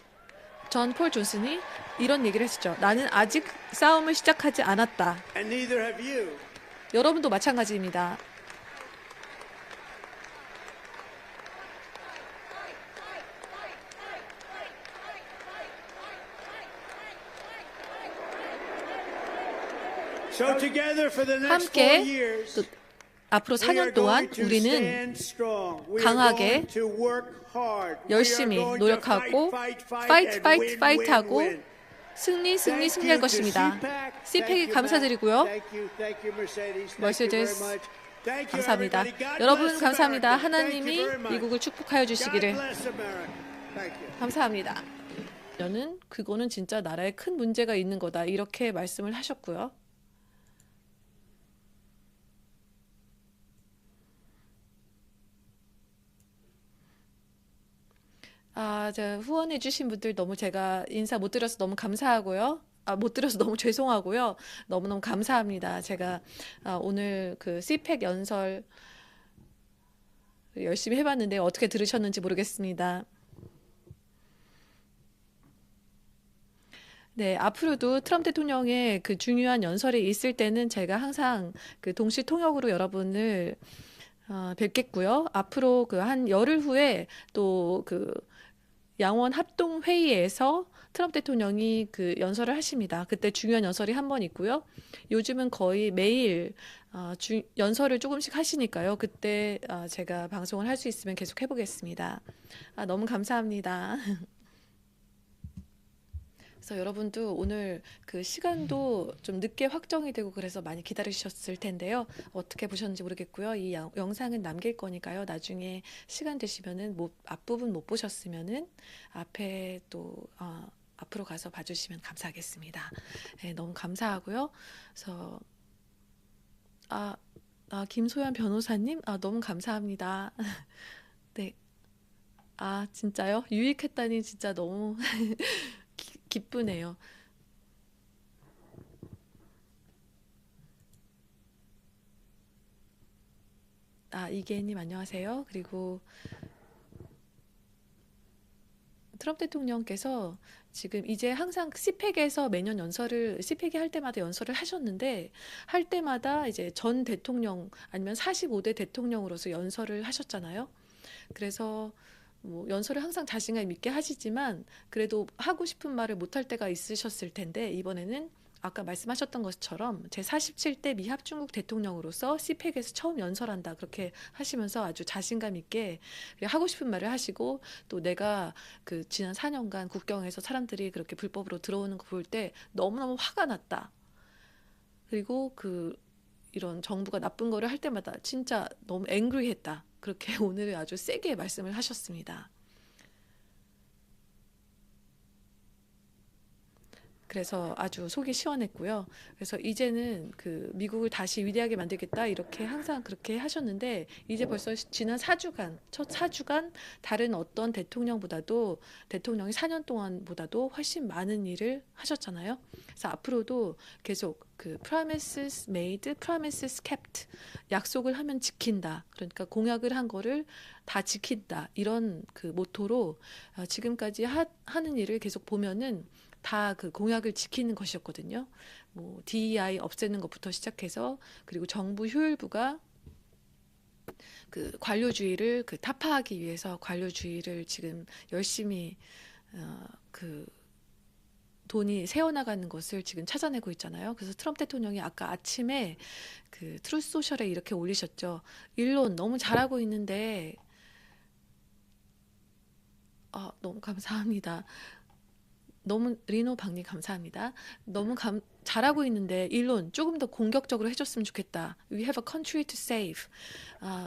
존 폴 존슨이 이런 얘기를 했었죠. 나는 아직 싸움을 시작하지 않았다. And neither have you. 여러분도 마찬가지입니다. So together for the next 4 함께 years, 또 앞으로 we are 4년 동안 going to 우리는 stand strong. We are 강하게 going to work hard. We 열심히 are going to 노력하고 fight, 파이트 and win, win, 하고 win. 승리할 것입니다. CPEC에 감사드리고요. 머세데스 감사합니다. 여러분 감사합니다. 하나님이 미국을 축복하여 주시기를 감사합니다. 저는 그거는 진짜 나라에 큰 문제가 있는 거다 이렇게 말씀을 하셨고요. 후원해 주신 분들 너무 제가 인사 못 드려서 너무 감사하고요. 못 드려서 너무 죄송하고요. 너무너무 감사합니다. 제가 오늘 그 CPEC 연설을 열심히 해봤는데 어떻게 들으셨는지 모르겠습니다. 네, 앞으로도 트럼프 대통령의 그 중요한 연설이 있을 때는 제가 항상 그 동시 통역으로 여러분을 뵙겠고요. 앞으로 그 한 열흘 후에 또 그 양원 합동 회의에서 트럼프 대통령이 그 연설을 하십니다. 그때 중요한 연설이 한 번 있고요. 요즘은 거의 매일 연설을 조금씩 하시니까요. 그때 제가 방송을 할 수 있으면 계속 해보겠습니다. 너무 감사합니다. 그래서 여러분도 오늘 그 시간도 좀 늦게 확정이 되고 그래서 많이 기다리셨을 텐데요. 어떻게 보셨는지 모르겠고요. 이 영상은 남길 거니까요. 나중에 시간 되시면은 앞부분 못 보셨으면은 앞에 또 앞으로 가서 봐주시면 감사하겠습니다. 네, 너무 감사하고요. 그래서 김소연 변호사님, 너무 감사합니다. 네, 진짜요? 유익했다니 진짜 너무 기쁘네요. 이계님 안녕하세요. 그리고 트럼프 대통령께서 지금 이제 항상 시펙에서 매년 시펙이 할 때마다 연설을 하셨는데 할 때마다 이제 전 대통령 아니면 45대 대통령으로서 연설을 하셨잖아요. 그래서 뭐 연설을 항상 자신감 있게 하시지만 그래도 하고 싶은 말을 못할 때가 있으셨을 텐데 이번에는 아까 말씀하셨던 것처럼 제47대 미합 중국 대통령으로서 시펙에서 처음 연설한다 그렇게 하시면서 아주 자신감 있게 하고 싶은 말을 하시고 또 내가 그 지난 4년간 국경에서 사람들이 그렇게 불법으로 들어오는 거 볼 때 너무너무 화가 났다. 그리고 이런 정부가 나쁜 거를 할 때마다 진짜 너무 앵그리했다. 그렇게 오늘 아주 세게 말씀을 하셨습니다. 그래서 아주 속이 시원했고요. 그래서 이제는 그 미국을 다시 위대하게 만들겠다 이렇게 항상 그렇게 하셨는데 이제 벌써 지난 4주간 첫 4주간 다른 어떤 대통령이 4년 동안보다도 훨씬 많은 일을 하셨잖아요. 그래서 앞으로도 계속 그 promises made, promises kept 약속을 하면 지킨다. 그러니까 공약을 한 거를 다 지킨다. 이런 그 모토로 지금까지 하는 일을 계속 보면은 다 그 공약을 지키는 것이었거든요. 뭐 DEI 없애는 것부터 시작해서 그리고 정부 효율부가 그 관료주의를 타파하기 위해서 관료주의를 지금 열심히 그 돈이 새어나가는 것을 지금 찾아내고 있잖아요. 그래서 트럼프 대통령이 아까 아침에 그 트루스 소셜에 이렇게 올리셨죠. 일론 너무 잘하고 있는데 너무 감사합니다. 너무 리노 박님 감사합니다. 너무 잘하고 있는데 일론 조금 더 공격적으로 해줬으면 좋겠다. We have a country to save.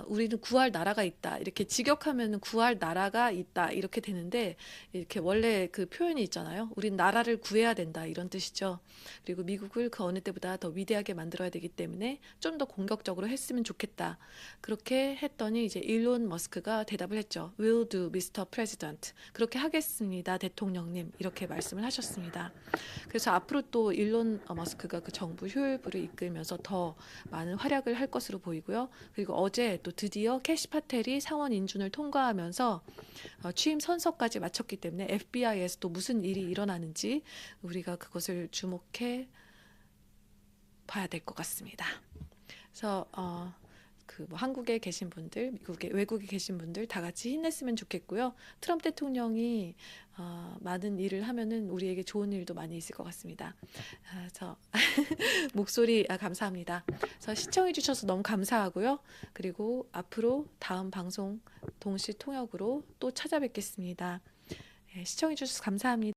우리는 구할 나라가 있다. 이렇게 직역하면 구할 나라가 있다. 이렇게 되는데 이렇게 원래 그 표현이 있잖아요. 우린 나라를 구해야 된다. 이런 뜻이죠. 그리고 미국을 그 어느 때보다 더 위대하게 만들어야 되기 때문에 좀 더 공격적으로 했으면 좋겠다. 그렇게 했더니 이제 일론 머스크가 대답을 했죠. Will do, Mr. President. 그렇게 하겠습니다, 대통령님. 이렇게 말씀을 하셨습니다. 그래서 앞으로 또 일론 머스크가 그 정부 효율부를 이끌면서 더 많은 활약을 할 것으로 보이고요. 그리고 어제 또 드디어 캐시 파텔이 상원 인준을 통과하면서 취임 선서까지 마쳤기 때문에 FBI에서 또 무슨 일이 일어나는지 우리가 그것을 주목해 봐야 될 것 같습니다. 그래서 뭐 한국에 계신 분들, 외국에 계신 분들 다 같이 힘냈으면 좋겠고요. 트럼프 대통령이 많은 일을 하면은 우리에게 좋은 일도 많이 있을 것 같습니다. 목소리 감사합니다. 그래서 시청해 주셔서 너무 감사하고요. 그리고 앞으로 다음 방송 동시 통역으로 또 찾아뵙겠습니다. 시청해 주셔서 감사합니다.